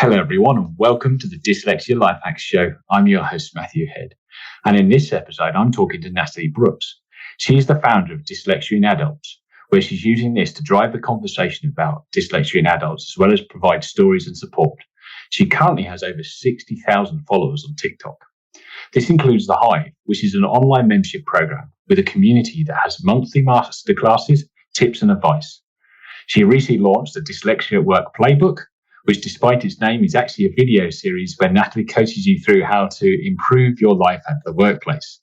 Hello everyone and welcome to the Dyslexia Life Hacks Show. I'm your host Matthew Head, and in this episode I'm talking to Natalie Brooks. She is the founder of Dyslexia in Adults, where she's using this to drive the conversation about dyslexia in adults as well as provide stories and support. She currently has over 60,000 followers on TikTok. This includes The Hive, which is an online membership program with a community that has monthly masterclasses, tips and advice. She recently launched the Dyslexia at Work Playbook, which despite its name is actually a video series where Natalie coaches you through how to improve your life at the workplace.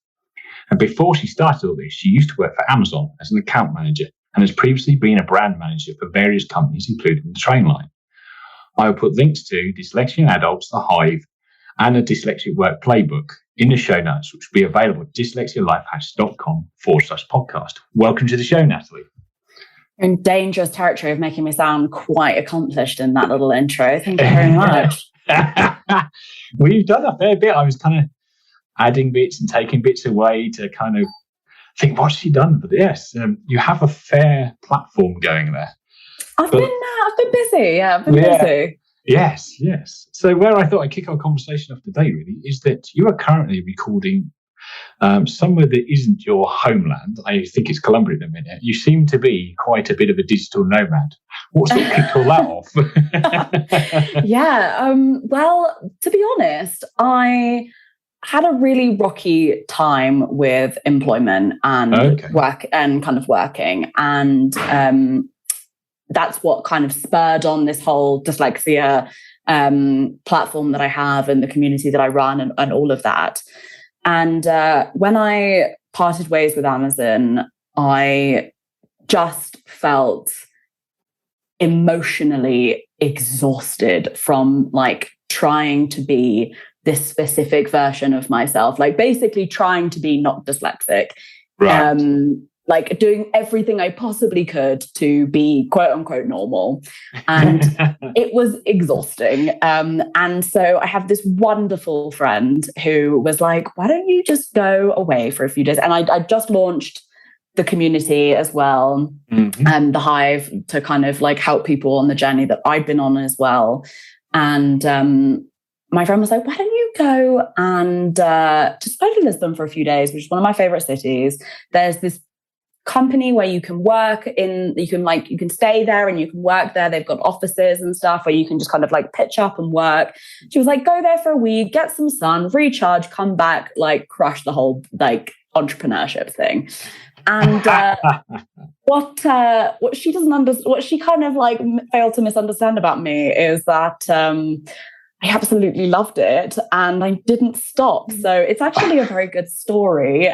And before she started all this, she used to work for Amazon as an account manager and has previously been a brand manager for various companies, including the Trainline. I will put links to Dyslexia in Adults, The Hive, and the Dyslexia at Work Playbook in the show notes, which will be available at dyslexialifehacks.com/podcast. Welcome to the show, Natalie. In dangerous territory of making me sound quite accomplished in that little intro. Thank you very much. Well, you've done a fair bit. I was kind of adding bits and taking bits away to kind of think, what's she done? But yes, you have a fair platform going there. I've been busy. Yeah, I've been busy. Yes. So where I thought I'd kick our conversation off today really is that you are currently recording somewhere that isn't your homeland. I think it's Colombia at the minute. You seem to be quite a bit of a digital nomad. What sort of kicked all that off? Well, to be honest, I had a really rocky time with employment and work and kind of working. And that's what kind of spurred on this whole dyslexia platform that I have and the community that I run and all of that. And when I parted ways with Amazon, I just felt emotionally exhausted from like trying to be this specific version of myself, like basically trying to be not dyslexic, right. Like doing everything I possibly could to be quote unquote normal. And it was exhausting. And so I have this wonderful friend who was like, why don't you just go away for a few days? And I just launched the community as well, and The Hive, to kind of like help people on the journey that I'd been on as well. And my friend was like, why don't you go and just go to Lisbon for a few days, which is one of my favorite cities. There's this company where you can work in, you can stay there and you can work there. They've got offices and stuff where you can just kind of like pitch up and work. She was like, go there for a week, get some sun, recharge, come back, like crush the whole like entrepreneurship thing. And what she doesn't understand, what she kind of like failed to misunderstand about me is that I absolutely loved it and I didn't stop. So it's actually a very good story.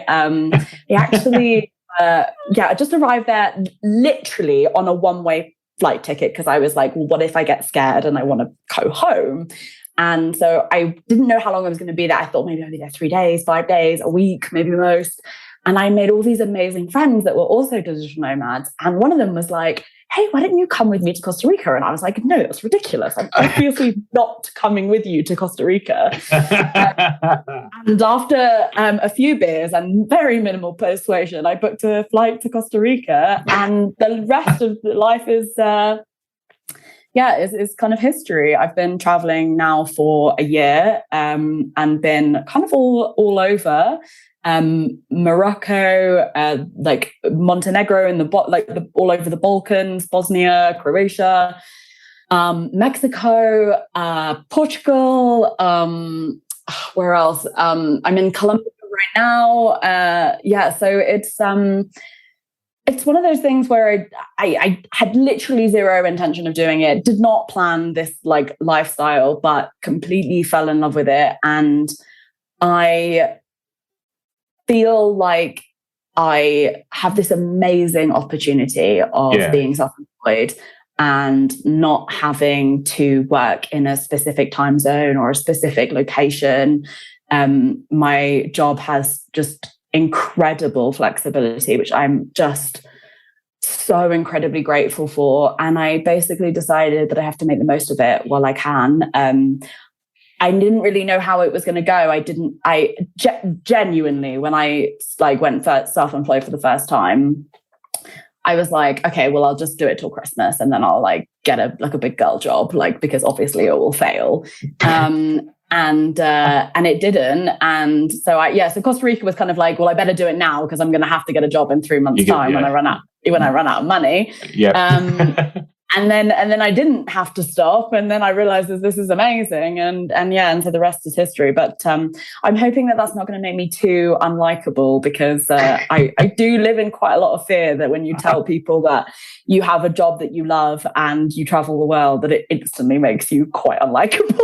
He actually I just arrived there literally on a one-way flight ticket because I was like, well, what if I get scared and I want to go home? And so I didn't know how long I was going to be there. I thought maybe I'd be there 3 days, 5 days, a week, maybe most. And I made all these amazing friends that were also digital nomads. And one of them was like, hey, why don't you come with me to Costa Rica? And I was like, no, that's ridiculous. I'm obviously not coming with you to Costa Rica. And after a few beers and very minimal persuasion, I booked a flight to Costa Rica. And the rest of the life is kind of history. I've been traveling now for a year and been kind of all over. Morocco, like Montenegro in all over the Balkans, Bosnia, Croatia, Mexico, Portugal, where else? I'm in Colombia right now. So it's one of those things where I had literally zero intention of doing it, did not plan this like lifestyle, but completely fell in love with it. And I feel like I have this amazing opportunity of being self-employed and not having to work in a specific time zone or a specific location. My job has just incredible flexibility, which I'm just so incredibly grateful for. And I basically decided that I have to make the most of it while I can. I didn't really know how it was going to go. I genuinely, when I went self-employed for the first time, I was like, okay, well, I'll just do it till Christmas and then I'll like get a big girl job, like, because obviously it will fail. And it didn't. And so so Costa Rica was kind of like, well, I better do it now because I'm going to have to get a job in 3 months' time when I run out of money. Yeah. And then I didn't have to stop. And then I realized that this is amazing. And so the rest is history. But I'm hoping that that's not going to make me too unlikable, because I do live in quite a lot of fear that when you tell people that you have a job that you love and you travel the world, that it instantly makes you quite unlikable.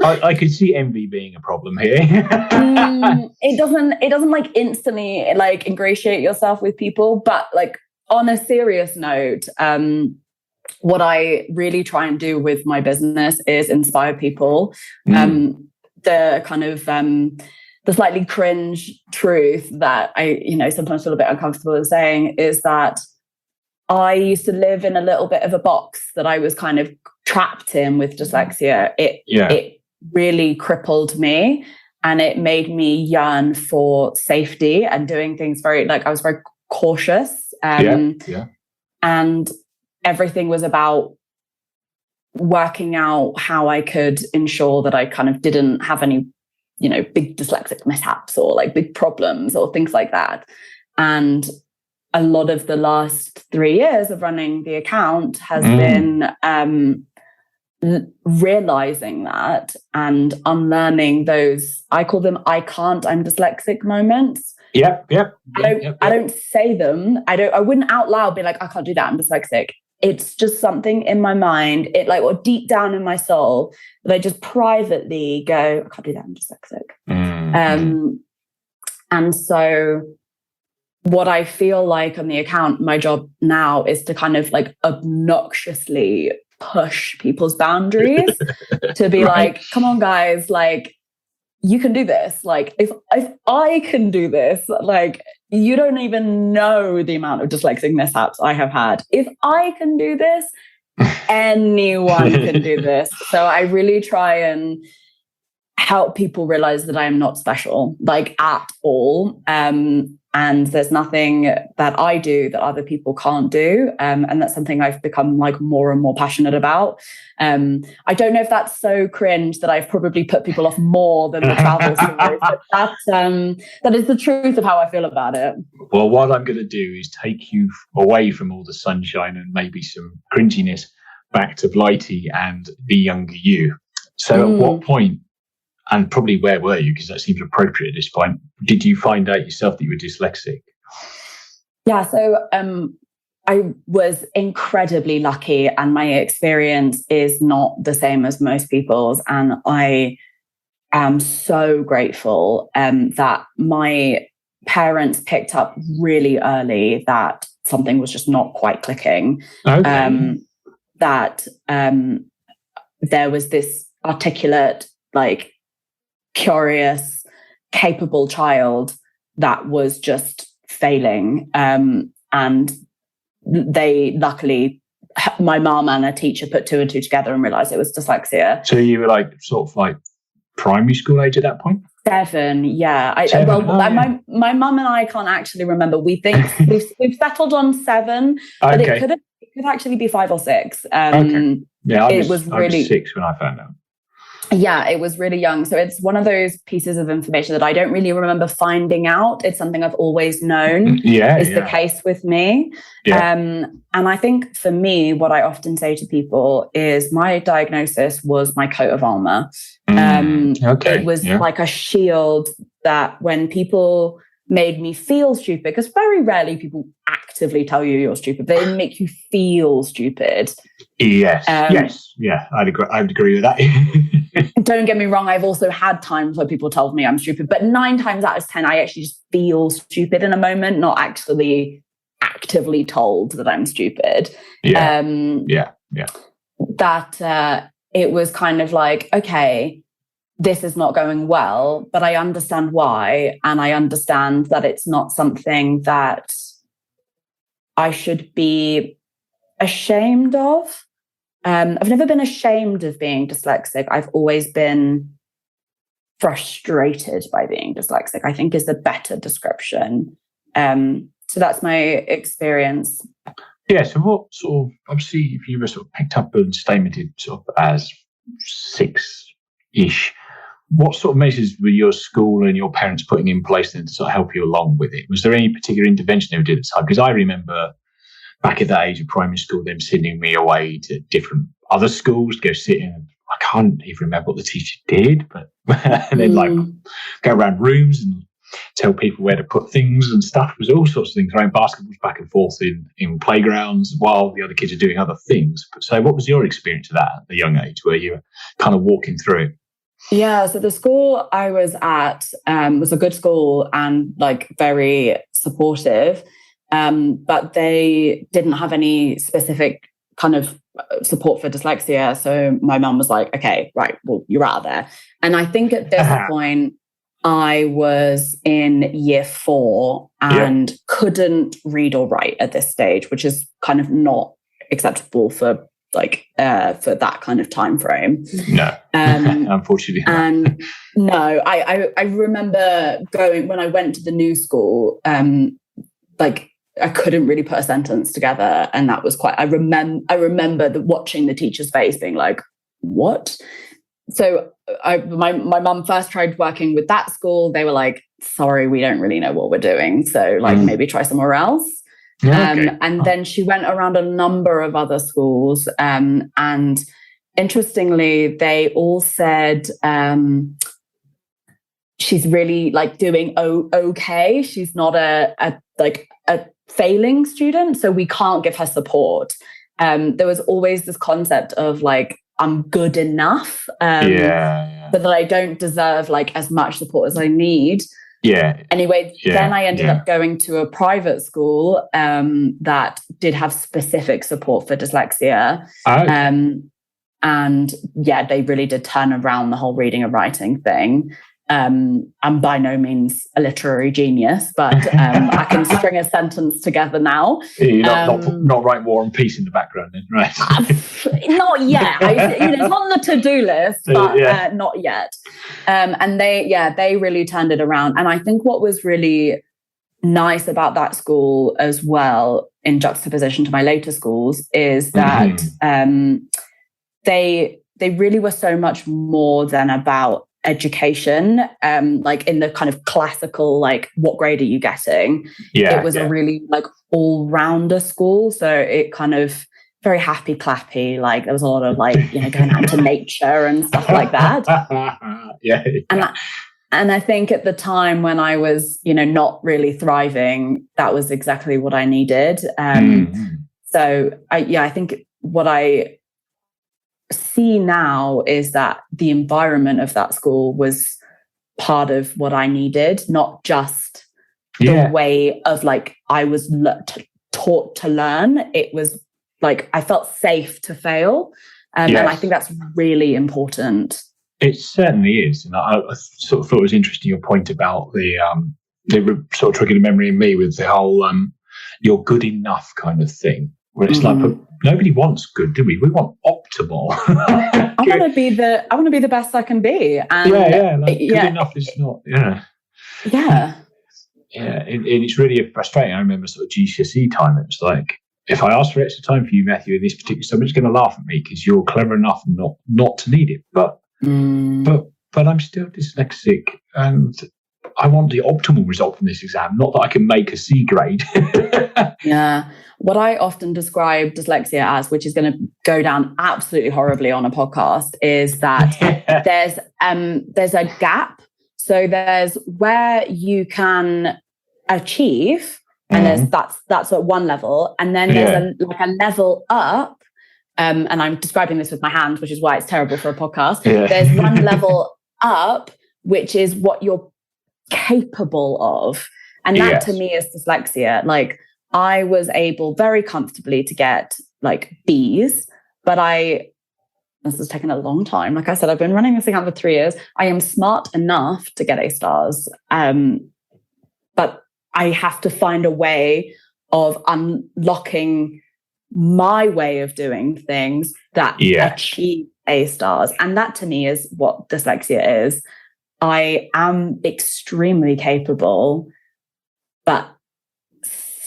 I could see envy being a problem here. It doesn't like instantly like ingratiate yourself with people. But like on a serious note, what I really try and do with my business is inspire people. The kind of the slightly cringe truth that I, sometimes feel a bit uncomfortable in saying is that I used to live in a little bit of a box that I was kind of trapped in with dyslexia. It really crippled me, and it made me yearn for safety and doing things I was very cautious. And everything was about working out how I could ensure that I kind of didn't have any, big dyslexic mishaps or like big problems or things like that. And a lot of the last 3 years of running the account has been realizing that and unlearning those, I call them I'm dyslexic moments. I don't say them. I wouldn't out loud be like, I can't do that, I'm dyslexic. It's just something in my mind, or deep down in my soul, that I just privately go, I can't do that, I'm dyslexic. And so what I feel like on the account, my job now is to kind of like obnoxiously push people's boundaries to be like, come on, guys, like, you can do this. Like, if I can do this, like, you don't even know the amount of dyslexic mishaps I have had. If I can do this, anyone can do this. So I really try and help people realize that I am not special, like, at all. And there's nothing that I do that other people can't do. And that's something I've become like more and more passionate about. I don't know if that's so cringe that I've probably put people off more than the travel stories, but that is the truth of how I feel about it. Well, what I'm going to do is take you away from all the sunshine and maybe some cringiness back to Blighty and the younger you. So at what point, and probably where were you, because that seems appropriate at this point, did you find out yourself that you were dyslexic? Yeah, so I was incredibly lucky, and my experience is not the same as most people's. And I am so grateful that my parents picked up really early that something was just not quite clicking. Okay. That there was this articulate, like, curious, capable child that was just failing. And they, luckily, my mom and a teacher put 2 and 2 together and realized it was dyslexia. So you were like sort of like primary school age at that point? 7, yeah. 7? My mum and I can't actually remember. We think we've settled on 7, but okay. it could actually be 5 or 6. Okay. Yeah, I was 6 when I found out. Yeah, it was really young. So it's one of those pieces of information that I don't really remember finding out. It's something I've always known is the case with me. Yeah. And I think for me, what I often say to people is my diagnosis was my coat of armor. It was like a shield that when people made me feel stupid, because very rarely people actively tell you you're stupid, they make you feel stupid. Yes. Yeah, I'd agree with that. Don't get me wrong, I've also had times where people told me I'm stupid, but 9 times out of 10, I actually just feel stupid in a moment, not actually actively told that I'm stupid. That it was kind of like, okay, this is not going well, but I understand why. And I understand that it's not something that I should be ashamed of. I've never been ashamed of being dyslexic. I've always been frustrated by being dyslexic, I think is the better description. that's my experience. Yeah, so what sort of, obviously, if you were sort of picked up and statemented sort of as 6-ish, what sort of measures were your school and your parents putting in place then to sort of help you along with it? Was there any particular intervention they did at the time? Because I remember back at that age of primary school, them sending me away to different other schools to go sit in. I can't even remember what the teacher did, but and then like go around rooms and tell people where to put things and stuff. It was all sorts of things, throwing basketballs back and forth in playgrounds while the other kids are doing other things. So what was your experience of that at a young age where you were kind of walking through it? Yeah, so the school I was at was a good school and like very supportive, but they didn't have any specific kind of support for dyslexia. So my mum was like, okay, right, well, you're out there. And I think at this point, I was in year 4 and couldn't read or write at this stage, which is kind of not acceptable for like for that kind of time frame. No, unfortunately. And no, I remember going when I went to the new school, like I couldn't really put a sentence together, and that was quite. I remember watching the teacher's face, being like, "What?" So my mum first tried working with that school. They were like, "Sorry, we don't really know what we're doing. So like maybe try somewhere else." And then she went around a number of other schools. And interestingly, they all said she's really like doing okay. She's not a failing student, so we can't give her support. There was always this concept of like, I'm good enough, but that I don't deserve like as much support as I need. Anyway, then I ended up going to a private school that did have specific support for dyslexia. And they really did turn around the whole reading and writing thing. I'm by no means a literary genius, but I can string a sentence together now. You're not writing War and Peace in the background then, right? Not yet. It's not on the to-do list, but not yet. And they really turned it around. And I think what was really nice about that school as well, in juxtaposition to my later schools, is that they really were so much more than about education, like in the kind of classical, like what grade are you getting? It was a really like all-rounder school, so it kind of very happy clappy, like there was a lot of like going out to nature and stuff like that. And I think at the time when I was not really thriving, that was exactly what I needed. So I think what I see now is that the environment of that school was part of what I needed, not just the way of like I was taught to learn. It was like I felt safe to fail, and I think that's really important. It certainly is, and I sort of thought it was interesting your point about the sort of triggered a memory in me with the whole "you're good enough" kind of thing. Where it's like, but nobody wants good, do we? We want optimal. I want to be the best I can be. And good enough is not. It's really frustrating. I remember sort of GCSE time. It was like, if I ask for extra time for you, Matthew, in this particular, somebody's going to laugh at me because you're clever enough not to need it. But I'm still dyslexic, and I want the optimal result from this exam, not that I can make a C grade. What I often describe dyslexia as, which is going to go down absolutely horribly on a podcast, is that there's a gap. So there's where you can achieve, and that's at one level, and then there's a level up. And I'm describing this with my hand, which is why it's terrible for a podcast. There's one level up, which is what you're capable of, and that to me is dyslexia. Like, I was able very comfortably to get like B's, but this has taken a long time. Like I said, I've been running this thing out for 3 years. I am smart enough to get A stars, but I have to find a way of unlocking my way of doing things that achieve A stars. And that to me is what dyslexia is. I am extremely capable, but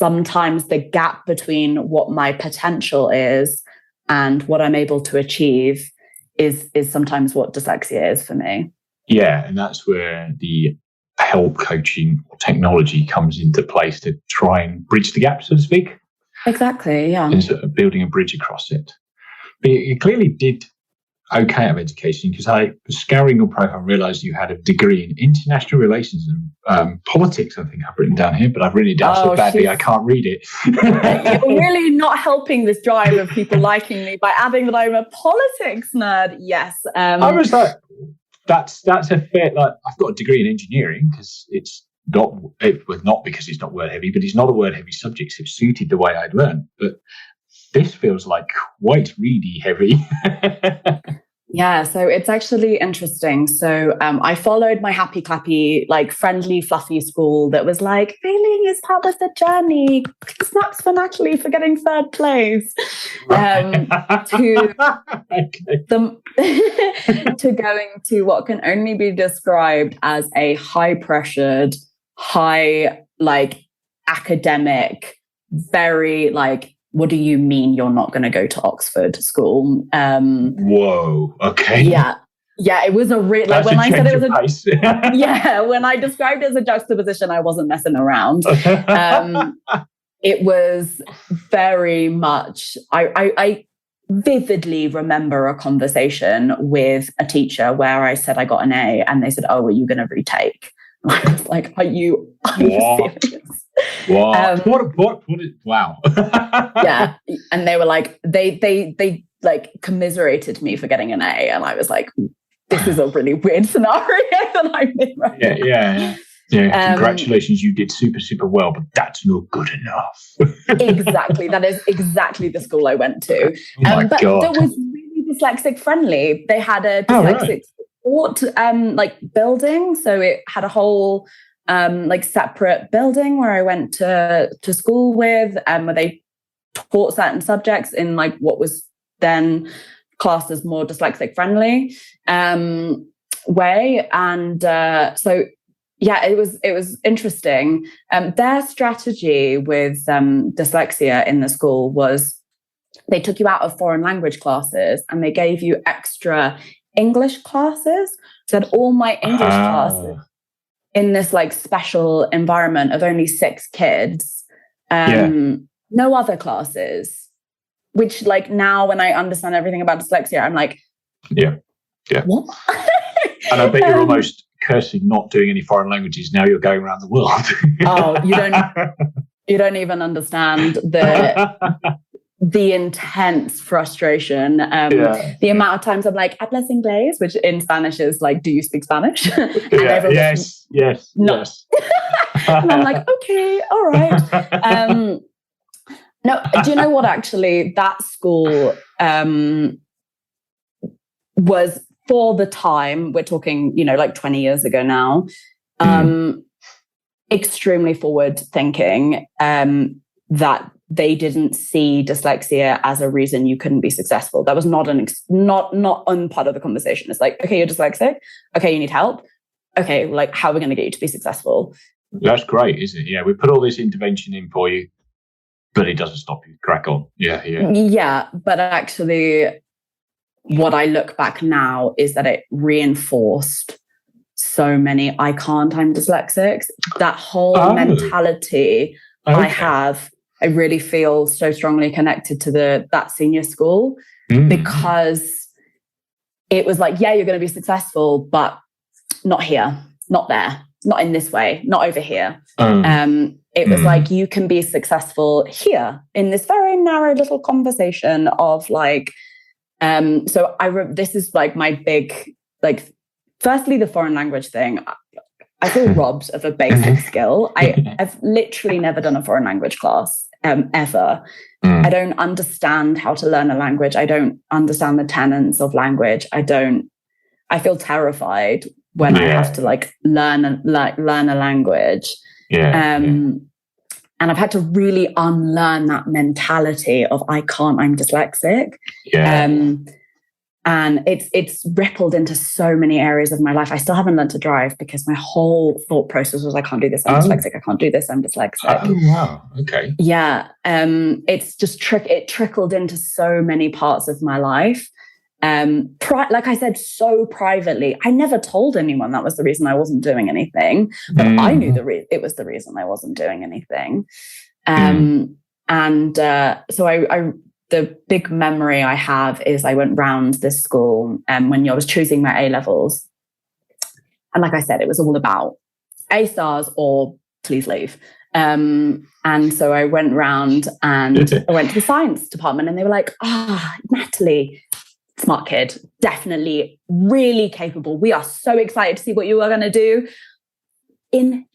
sometimes the gap between what my potential is and what I'm able to achieve is sometimes what dyslexia is for me. Yeah, and that's where the help coaching or technology comes into place to try and bridge the gap, so to speak. Exactly, yeah. And sort of building a bridge across it. But you clearly did okay out of education, because I was scouring your profile and realised you had a degree in international relations and politics, I think I've written down here, but I've written it down so badly I can't read it. You're really not helping this drive of people liking me by adding that I'm a politics nerd. Yes. I was like, that's a fair, like, I've got a degree in engineering because it was not because it's not word heavy, but it's not a word heavy subject, so it suited the way I'd learned. But this feels like quite ready heavy. Yeah, so it's actually interesting. So I followed my happy clappy, like friendly, fluffy school that was like, failing is part of the journey. Snaps for Natalie for getting third place. To going to what can only be described as a high-pressured, academic, very what do you mean you're not going to go to Oxford school? Whoa. Okay. Yeah. Yeah. It was a real, when I said it was yeah, when I described it as a juxtaposition, I wasn't messing around. It was very much, I vividly remember a conversation with a teacher where I said I got an A and they said, "Oh, are you going to retake?" I was like, are you serious? Wow. Wow. Yeah. And they were like, they commiserated me for getting an A. And I was like, this is a really weird scenario that I'm in right now. Yeah. Congratulations, you did super, super well, but that's not good enough. Exactly. That is exactly the school I went to. Oh my but God. that was really dyslexic friendly. They had a dyslexic support building. So it had a whole separate building where I went to school with, where they taught certain subjects in what was then classed as more dyslexic friendly way. And so yeah, it was interesting. Their strategy with dyslexia in the school was they took you out of foreign language classes and they gave you extra English classes. So all my English classes in this special environment of only 6 kids, no other classes, which now when I understand everything about dyslexia, I'm like, what? And I bet you're almost cursing not doing any foreign languages. Now you're going around the world. Oh, you don't even understand the intense frustration. The amount of times I'm like, "Hablas inglés," which in Spanish is do you speak Spanish? Yes. And I'm like, okay, all right. No, do you know what? Actually, that school was, for the time, we're talking, 20 years ago now, extremely forward thinking, that they didn't see dyslexia as a reason you couldn't be successful. That was not on part of the conversation. It's like, okay, you're dyslexic. Okay, you need help. Okay, how are we going to get you to be successful? That's great, isn't it? Yeah, we put all this intervention in for you, but it doesn't stop you. Crack on. Yeah. Yeah, but actually, what I look back now is that it reinforced so many "I can't, I'm dyslexic." That whole mentality I have, I really feel so strongly connected to that senior school, because it was like, yeah, you're going to be successful, but not here, not there, not in this way, not over here. It was like, you can be successful here in this very narrow little conversation of so this is my big, firstly, the foreign language thing. I feel robbed of a basic skill. I've literally never done a foreign language class ever. I don't understand how to learn a language. I don't understand the tenets of language. I feel terrified when I have to learn a language. And I've had to really unlearn that mentality of "I can't, I'm dyslexic." And it's rippled into so many areas of my life. I still haven't learned to drive because my whole thought process was, I can't do this, I'm dyslexic. I can't do this, I'm dyslexic. Oh, wow. Okay. Yeah. It's just it trickled into so many parts of my life. Like I said, so privately. I never told anyone that was the reason I wasn't doing anything, but I knew it was the reason I wasn't doing anything. So the big memory I have is I went round this school when I was choosing my A-levels. And like I said, it was all about A stars or please leave. And so I went round and I went to the science department and they were like, Natalie, smart kid, definitely really capable. We are so excited to see what you are going to do.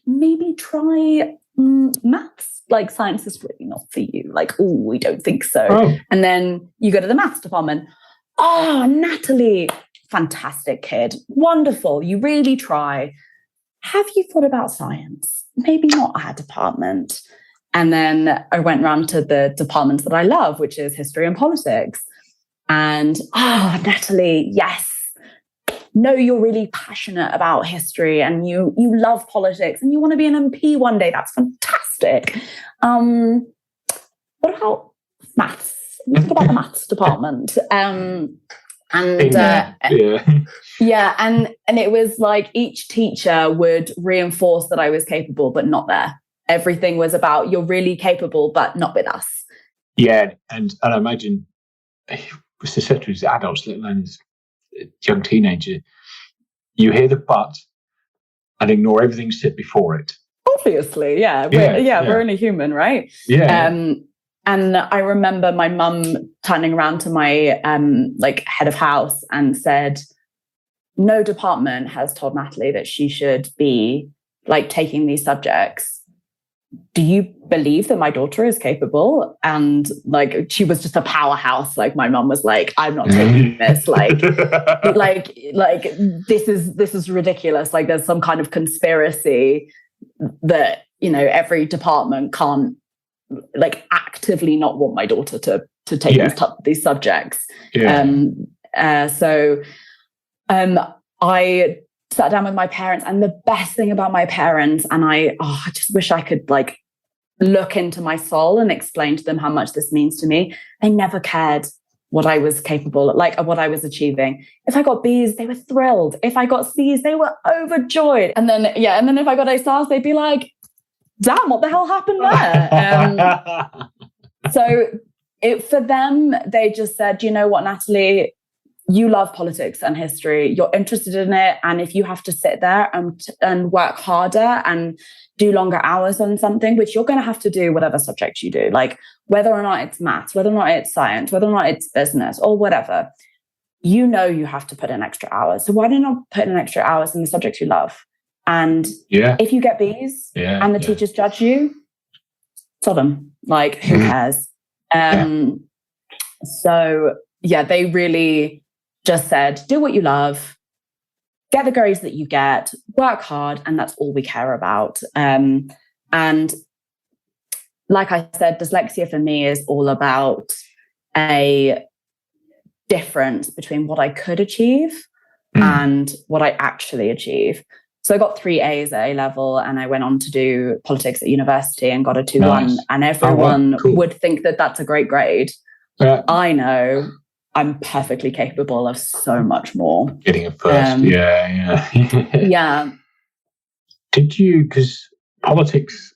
Maybe try maths. Like, science is really not for you. Like, we don't think so. Oh. And then you go to the maths department. Natalie, fantastic kid. Wonderful. You really try. Have you thought about science? Maybe not our department. And then I went round to the departments that I love, which is history and politics. And, Natalie, yes. No, you're really passionate about history and you love politics and you want to be an MP one day. That's fantastic. What about maths? What about the maths department? And it was like each teacher would reinforce that I was capable, but not there. Everything was about, you're really capable, but not with us. Yeah, and I imagine with the as adults, let alone as a young teenager, you hear the but and ignore everything said before it. Obviously, we're only human, right? Yeah. And I remember my mum turning around to my head of house and said, no department has told Natalie that she should be like taking these subjects. Do you believe that my daughter is capable? And like, she was just a powerhouse. Like, my mum was like, I'm not taking this. Like this is ridiculous. Like, there's some kind of conspiracy that, every department can't like actively not want my daughter to take these subjects. I sat down with my parents, and the best thing about my parents, and I just wish I could like look into my soul and explain to them how much this means to me. They never cared what I was capable of, like what I was achieving. If I got B's, they were thrilled. If I got C's, they were overjoyed. And then if I got A stars, they'd be like, damn, what the hell happened there? So for them, they just said, you know what, Natalie, you love politics and history. You're interested in it. And if you have to sit there and work harder and do longer hours on something, which you're going to have to do whatever subject you do, like whether or not it's maths, whether or not it's science, whether or not it's business or whatever, you have to put in extra hours. So why do you not put in extra hours in the subjects you love? And if you get B's and the teachers judge you, sod them. Like, who cares? So they really just said, do what you love, get the grades that you get, work hard, and that's all we care about. And like I said, dyslexia for me is all about a difference between what I could achieve and what I actually achieve. So I got 3 A's at A-level, and I went on to do politics at university and got a 2-1. Nice. And everyone would think that that's a great grade. Yeah. I know I'm perfectly capable of so much more. Getting a first, yeah. Did you, because politics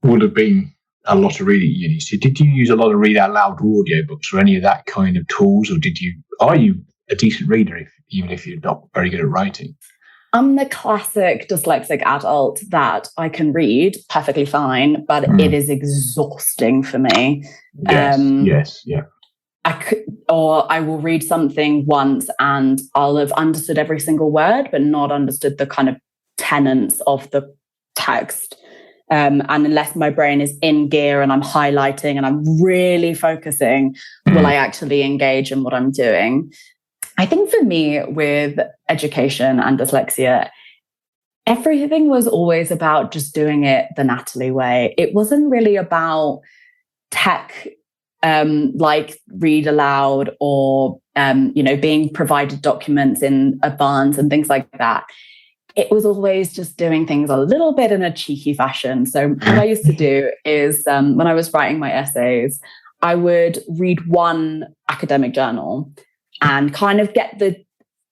would have been a lot of reading at uni, so did you use a lot of read out loud audiobooks or any of that kind of tools, or are you a decent reader even if you're not very good at writing? I'm the classic dyslexic adult that I can read perfectly fine, but it is exhausting for me. Yes. I will read something once and I'll have understood every single word, but not understood the kind of tenets of the text. And unless my brain is in gear and I'm highlighting and I'm really focusing, will I actually engage in what I'm doing? I think for me, with education and dyslexia, everything was always about just doing it the Natalie way. It wasn't really about tech like read aloud or, being provided documents in advance and things like that. It was always just doing things a little bit in a cheeky fashion. So what I used to do is when I was writing my essays, I would read one academic journal and kind of get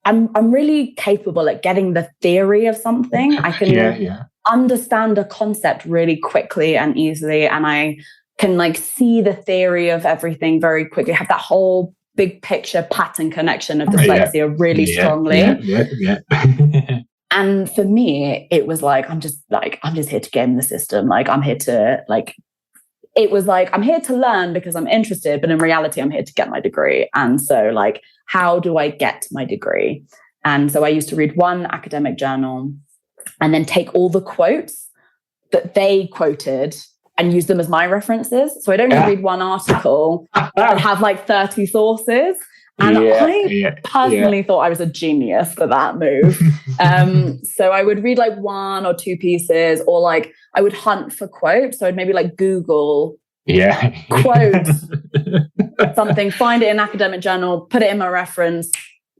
I'm really capable at getting the theory of something. I can understand a concept really quickly and easily, and I can like see the theory of everything very quickly, have that whole big picture pattern connection of dyslexia really strongly. And for me, it was like, I'm just here to game the system. Like, I'm here to it was like, I'm here to learn because I'm interested, but in reality, I'm here to get my degree. And so like, how do I get my degree? And so I used to read one academic journal and then take all the quotes that they quoted and use them as my references. So I'd only read one article and have like 30 sources. And I personally thought I was a genius for that move. So I would read like one or two pieces, or like I would hunt for quotes. So I'd maybe like Google quotes, something, find it in an academic journal, put it in my reference.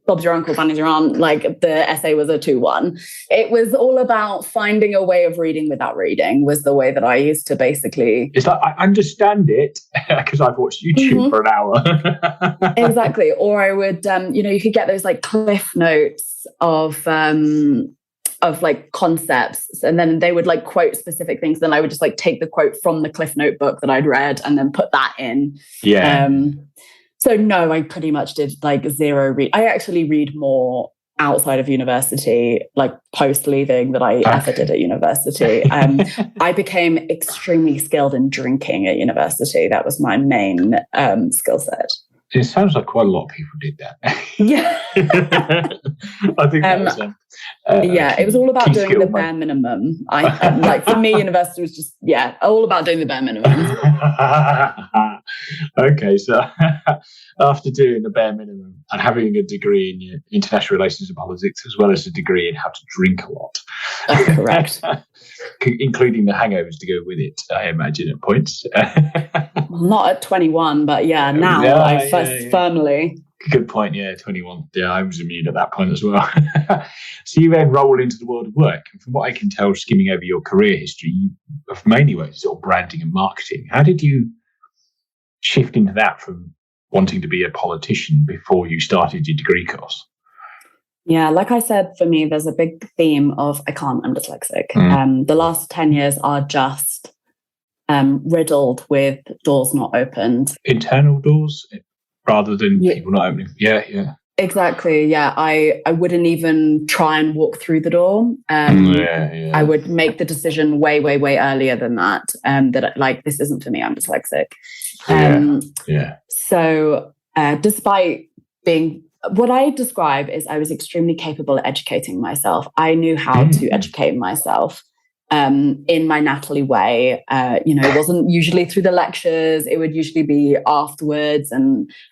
Bob's your uncle, Fanny's your aunt. Like the essay was a 2-1. It was all about finding a way of reading without reading was the way that I used to basically. It's like, I understand it because I've watched YouTube for an hour. Exactly. Or I would, you could get those like cliff notes of like concepts, and then they would like quote specific things. Then I would just like take the quote from the cliff note book that I'd read and then put that in. So no, I pretty much did like zero read. I actually read more outside of university, like post leaving, than I ever did at university. I became extremely skilled in drinking at university. That was my main skill set. It sounds like quite a lot of people did that. Yeah. I think that was it was all about doing the bare minimum. Like for me, university was just, all about doing the bare minimum. Okay, so after doing the bare minimum and having a degree in international relations and politics, as well as a degree in how to drink a lot. That's correct. Including the hangovers to go with it, I imagine, at points. Not at 21, but now I firmly. Good point, 21. Yeah, I was immune at that point as well. So you then roll into the world of work. And from what I can tell, skimming over your career history, you have mainly worked in sort of branding and marketing. How did you shift into that from wanting to be a politician before you started your degree course? Yeah, like I said, for me, there's a big theme of I'm dyslexic. The last 10 years are just riddled with doors not opened. Internal doors rather than people not opening. Yeah. Exactly. Yeah. I wouldn't even try and walk through the door. I would make the decision way, way, way earlier than that. That like, this isn't for me. I'm dyslexic. So despite being, what I describe is I was extremely capable at educating myself. I knew how to educate myself in my Natalie way. It wasn't usually through the lectures. It would usually be afterwards.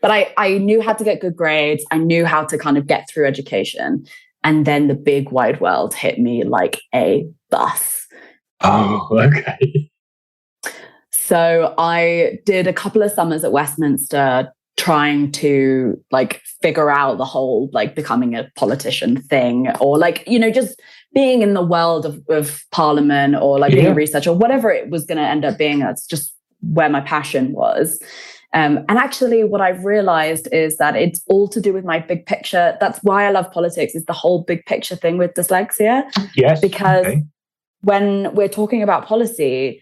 But I knew how to get good grades. I knew how to kind of get through education. And then the big wide world hit me like a bus. Oh, okay. So I did a couple of summers at Westminster trying to like figure out the whole like becoming a politician thing, or like, just being in the world of Parliament, or like being a researcher, or whatever it was going to end up being. That's just where my passion was. And actually what I've realized is that it's all to do with my big picture. That's why I love politics, is the whole big picture thing with dyslexia. Yes. Because when we're talking about policy,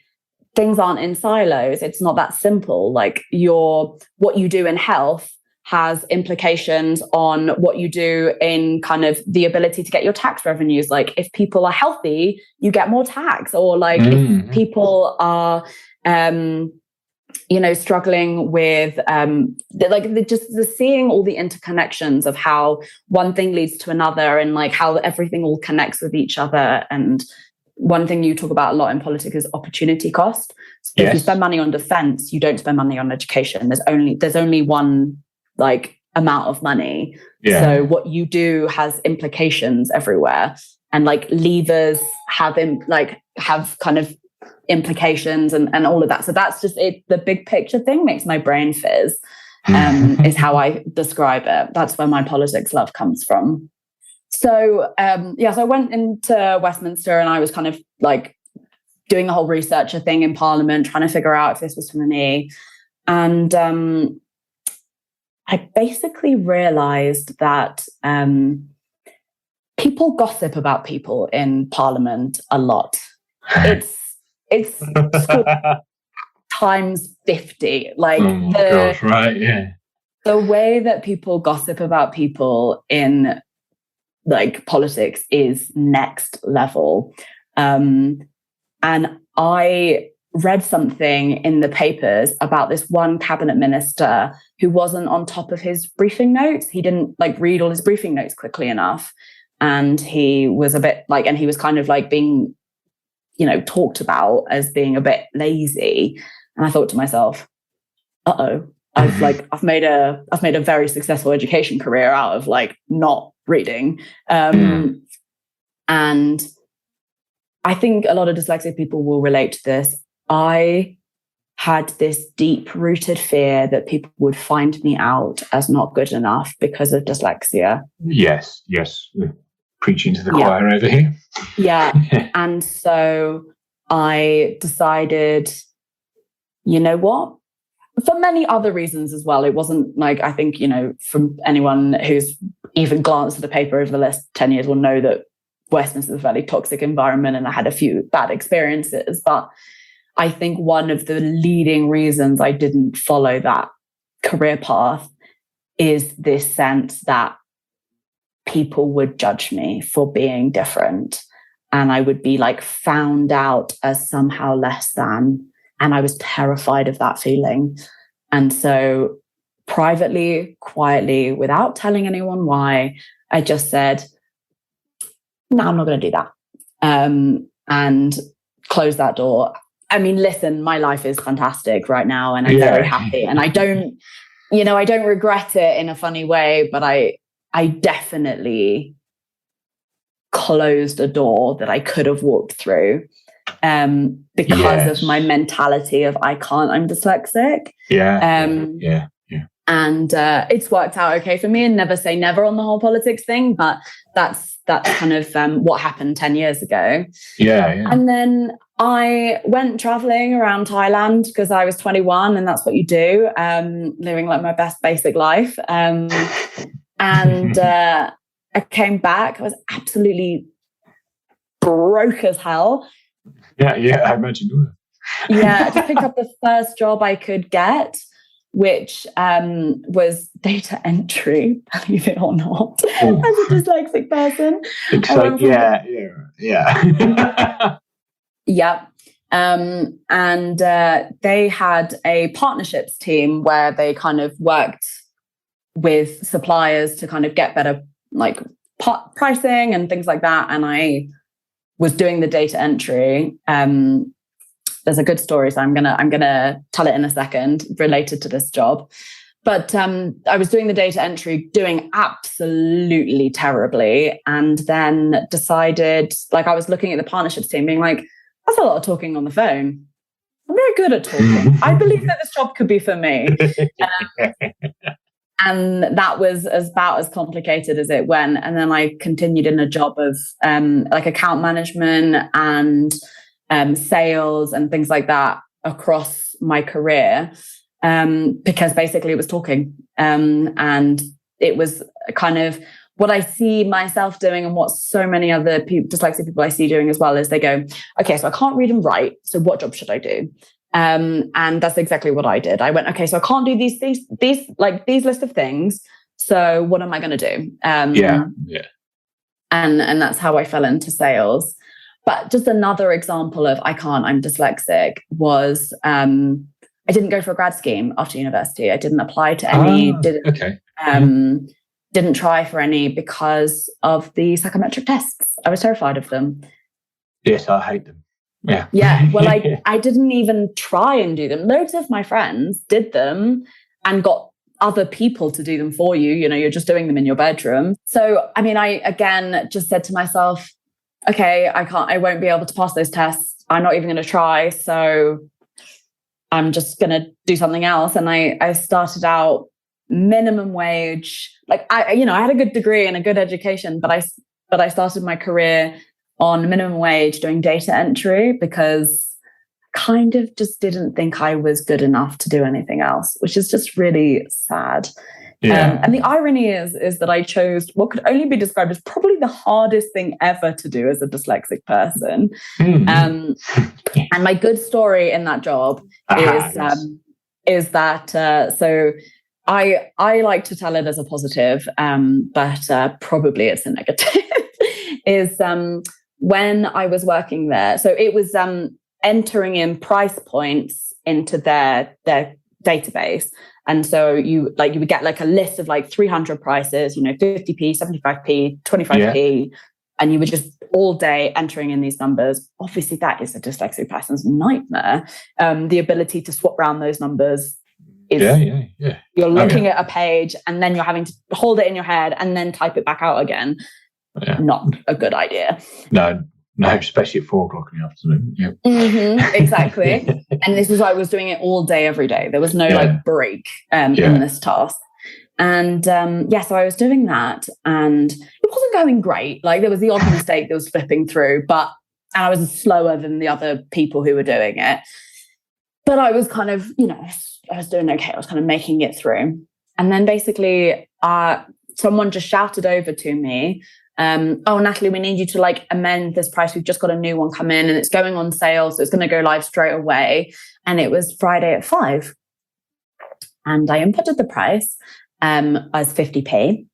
things aren't in silos. It's not that simple. Like what you do in health has implications on what you do in kind of the ability to get your tax revenues. Like if people are healthy, you get more tax, or like if people are, struggling with, the seeing all the interconnections of how one thing leads to another, and like how everything all connects with each other. And one thing you talk about a lot in politics is opportunity cost. So if you spend money on defense, you don't spend money on education. There's only one like amount of money. So what you do has implications everywhere, and like levers have kind of implications and all of that. So that's just it. The big picture thing makes my brain fizz, is how I describe it. That's where my politics love comes from. So, so I went into Westminster and I was kind of like doing the whole researcher thing in Parliament, trying to figure out if this was for me. And I basically realized that people gossip about people in Parliament a lot. It's times 50. Like the way that people gossip about people in like politics is next level. And I read something in the papers about this one cabinet minister who wasn't on top of his briefing notes. He didn't like read all his briefing notes quickly enough. And he was a bit like, and he was kind of like being, talked about as being a bit lazy. And I thought to myself, I've made a very successful education career out of like not reading. And I think a lot of dyslexic people will relate to this. I had this deep-rooted fear that people would find me out as not good enough because of dyslexia. Yes. Preaching to the choir over here. Yeah. And so I decided, you know what? For many other reasons as well. It wasn't like, I think, from anyone who's even glanced at the paper over the last 10 years will know that Westminster is a fairly toxic environment and I had a few bad experiences. But I think one of the leading reasons I didn't follow that career path is this sense that people would judge me for being different and I would be like found out as somehow less than. And I was terrified of that feeling. And so privately, quietly, without telling anyone why, I just said, no, I'm not going to do that. And close that door. I mean, listen, my life is fantastic right now and I'm very happy. And I don't regret it in a funny way, but I definitely closed a door that I could have walked through because of my mentality of I'm dyslexic. And it's worked out okay for me, and never say never on the whole politics thing, but that's kind of what happened 10 years ago. And then I went traveling around Thailand because I was 21 and that's what you do, living like my best basic life. And I came back. I was absolutely broke as hell. I imagine you were. I just picked up the first job I could get, which was data entry, believe it or not, as a dyslexic person. And they had a partnerships team where they kind of worked with suppliers to kind of get better like pricing and things like that. And I was doing the data entry. There's a good story, so I'm gonna tell it in a second related to this job. But I was doing the data entry, doing absolutely terribly, and then decided, like, I was looking at the partnerships team, being like, that's a lot of talking on the phone. I'm very good at talking. I believe that this job could be for me. And that was about as complicated as it went. And then I continued in a job of like account management and sales and things like that across my career, because basically it was talking. And it was kind of what I see myself doing, and what so many other dyslexic people I see doing as well, is they go, okay, so I can't read and write, so what job should I do? And that's exactly what I did. I went, okay, so I can't do these list of things. So what am I going to do? And that's how I fell into sales. But just another example of I'm dyslexic was, I didn't go for a grad scheme after university. I didn't apply to any, didn't try for any because of the psychometric tests. I was terrified of them. Yes, I hate them. Well, I didn't even try and do them. Loads of my friends did them and got other people to do them for you. You're just doing them in your bedroom. So, I mean, I again just said to myself, okay, I won't be able to pass those tests. I'm not even going to try. So I'm just going to do something else. And I started out minimum wage. Like I had a good degree and a good education, but I started my career on minimum wage doing data entry because I kind of just didn't think I was good enough to do anything else, which is just really sad. Yeah. And the irony is that I chose what could only be described as probably the hardest thing ever to do as a dyslexic person. And my good story in that job is that so I like to tell it as a positive, but probably it's a negative. Is when I was working there, so it was entering in price points into their database. And so you would get like a list of like 300 prices, 50p, 75p, 25p, and you were just all day entering in these numbers. Obviously, that is a dyslexic person's nightmare. The ability to swap around those numbers is you're looking at a page and then you're having to hold it in your head and then type it back out again. Yeah. Not a good idea. No, especially at 4:00 in the afternoon. Yep. Exactly. And this is why I was doing it all day, every day. There was no like break in this task. And so I was doing that and it wasn't going great. Like there was the odd mistake that was flipping through, and I was slower than the other people who were doing it. But I was kind of, I was doing okay. I was kind of making it through. And then basically someone just shouted over to me, oh, Natalie, we need you to like amend this price. We've just got a new one come in and it's going on sale. So it's going to go live straight away. And it was Friday at 5. And I inputted the price as 50p,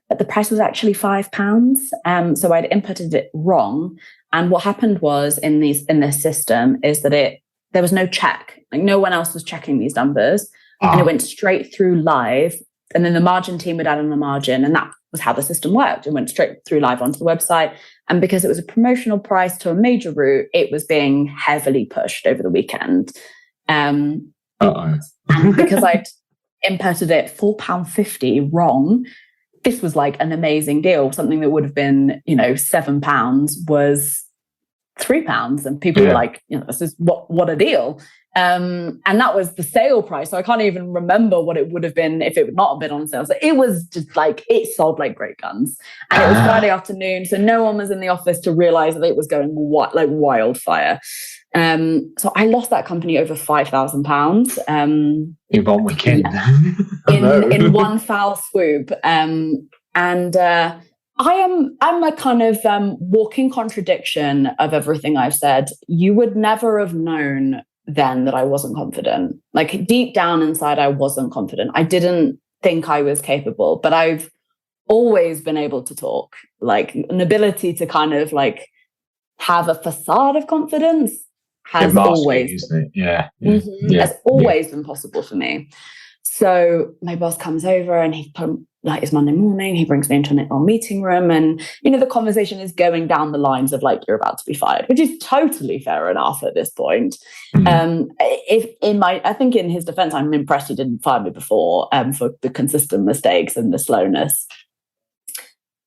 but the price was actually £5. So I'd inputted it wrong. And what happened was in this system is that there was no check. Like no one else was checking these numbers. And it went straight through live. And then the margin team would add on the margin. And that was how the system worked. It went straight through live onto the website. And because it was a promotional price to a major route, it was being heavily pushed over the weekend. And because I'd inputted it £4.50 wrong, this was like an amazing deal. Something that would have been, £7 was £3. And people were like, this is what a deal. And that was the sale price. So I can't even remember what it would have been if it would not have been on sale. So it was just like, it sold like great guns. And it was Friday afternoon. So no one was in the office to realize that it was going like wildfire. So I lost that company over £5,000. In one weekend. In one foul swoop. I'm a kind of walking contradiction of everything I've said. You would never have known then that I wasn't confident. Like deep down inside, I wasn't confident. I didn't think I was capable, but I've always been able to talk. Like an ability to kind of like have a facade of confidence has always has always been possible for me. So my boss comes over and it's Monday morning. He brings me into a meeting room and, the conversation is going down the lines of like, you're about to be fired, which is totally fair enough at this point. I think in his defense, I'm impressed he didn't fire me before for the consistent mistakes and the slowness.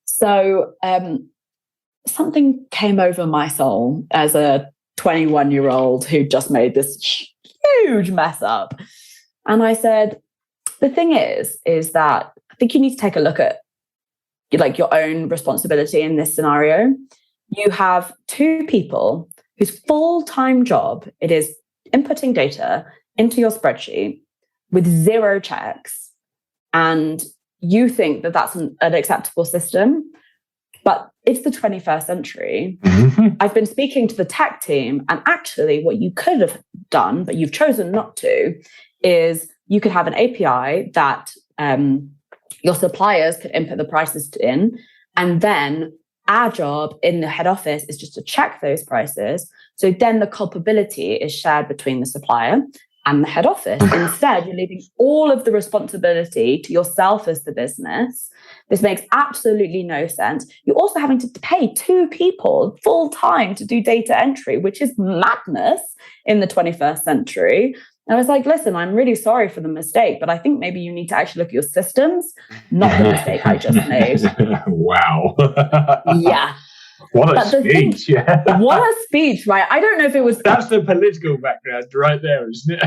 So something came over my soul as a 21-year-old who just made this huge mess up. And I said, the thing is that I think you need to take a look at like your own responsibility in this scenario. You have 2 people whose full-time job it is inputting data into your spreadsheet with 0 checks, and you think that that's an acceptable system, but it's the 21st century. I've been speaking to the tech team, and actually what you could have done, but you've chosen not to, is you could have an API that your suppliers could input the prices in, and then our job in the head office is just to check those prices. So then the culpability is shared between the supplier and the head office. Instead, you're leaving all of the responsibility to yourself as the business. This makes absolutely no sense. You're also having to pay 2 people full time to do data entry, which is madness in the 21st century. And I was like, listen, I'm really sorry for the mistake, but I think maybe you need to actually look at your systems, not the mistake I just made. Wow. Yeah. What a speech, yeah. What a speech, right? I don't know if it was... That's the political background right there, isn't it?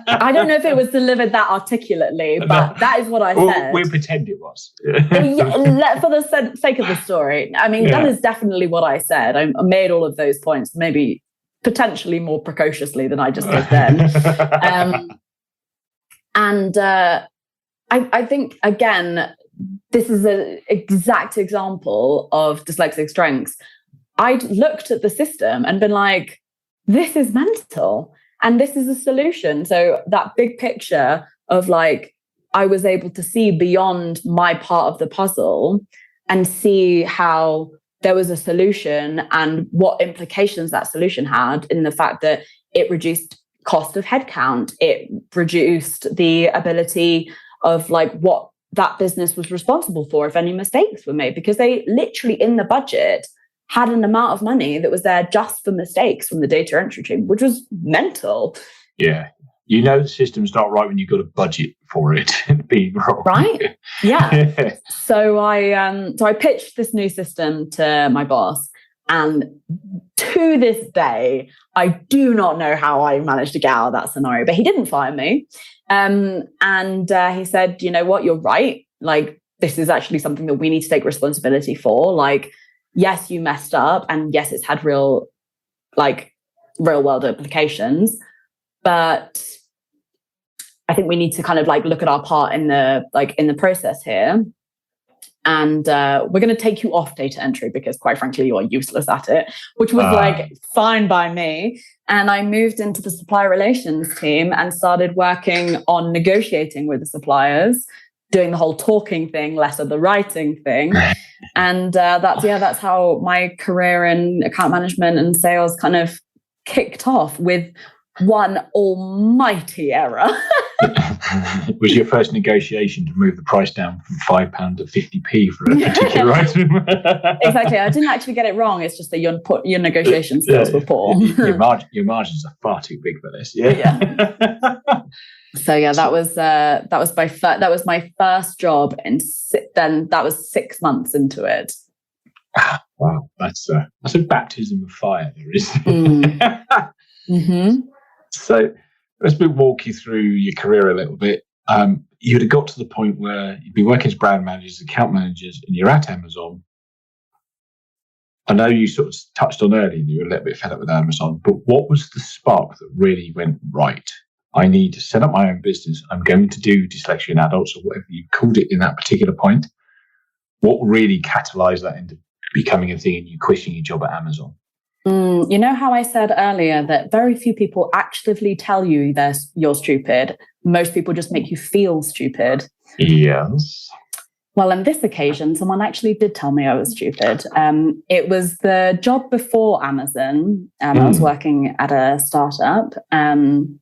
I don't know if it was delivered that articulately, but that is what I said. We'll pretend it was. For the sake of the story. I mean, that is definitely what I said. I made all of those points, maybe potentially more precociously than I just did then. I think, again, this is an exact example of dyslexic strengths. I'd looked at the system and been like, this is mental and this is a solution. So that big picture of like, I was able to see beyond my part of the puzzle and see how there was a solution and what implications that solution had in the fact that it reduced cost of headcount. It reduced the ability of like what that business was responsible for if any mistakes were made, because they literally in the budget had an amount of money that was there just for mistakes from the data entry team, which was mental. Yeah. You know the system's not right when you've got a budget for it being wrong. Right? Yeah. So I pitched this new system to my boss, and to this day, I do not know how I managed to get out of that scenario, but he didn't fire me. And he said, you know what, you're right. Like, this is actually something that we need to take responsibility for. Like, yes, you messed up, and yes, it's had real world implications, but I think we need to kind of like look at our part in the process here. And we're going to take you off data entry because, quite frankly, you are useless at it, which was like fine by me. And I moved into the supplier relations team and started working on negotiating with the suppliers, doing the whole talking thing, less of the writing thing. And that's how my career in account management and sales kind of kicked off, with one almighty error. Was your first negotiation to move the price down from £5 to 50p for a particular item? Exactly. I didn't actually get it wrong. It's just that your negotiation skills were poor. Your margins are far too big for this. Yeah. So yeah, that was my first job, and then that was 6 months into it. Wow, that's a baptism of fire, there is. Mm-hmm. So let's walk you through your career a little bit. You'd have got to the point where you'd be working as brand managers, account managers, and you're at Amazon. I know you sort of touched on earlier, you were a little bit fed up with Amazon, but what was the spark that really went right? I need to set up my own business. I'm going to do dyslexia in adults, or whatever you called it in that particular point. What really catalyzed that into becoming a thing and you quitting your job at Amazon? You know how I said earlier that very few people actively tell you you're stupid. Most people just make you feel stupid. Yes. Well, on this occasion, someone actually did tell me I was stupid. It was the job before Amazon. I was working at a startup. And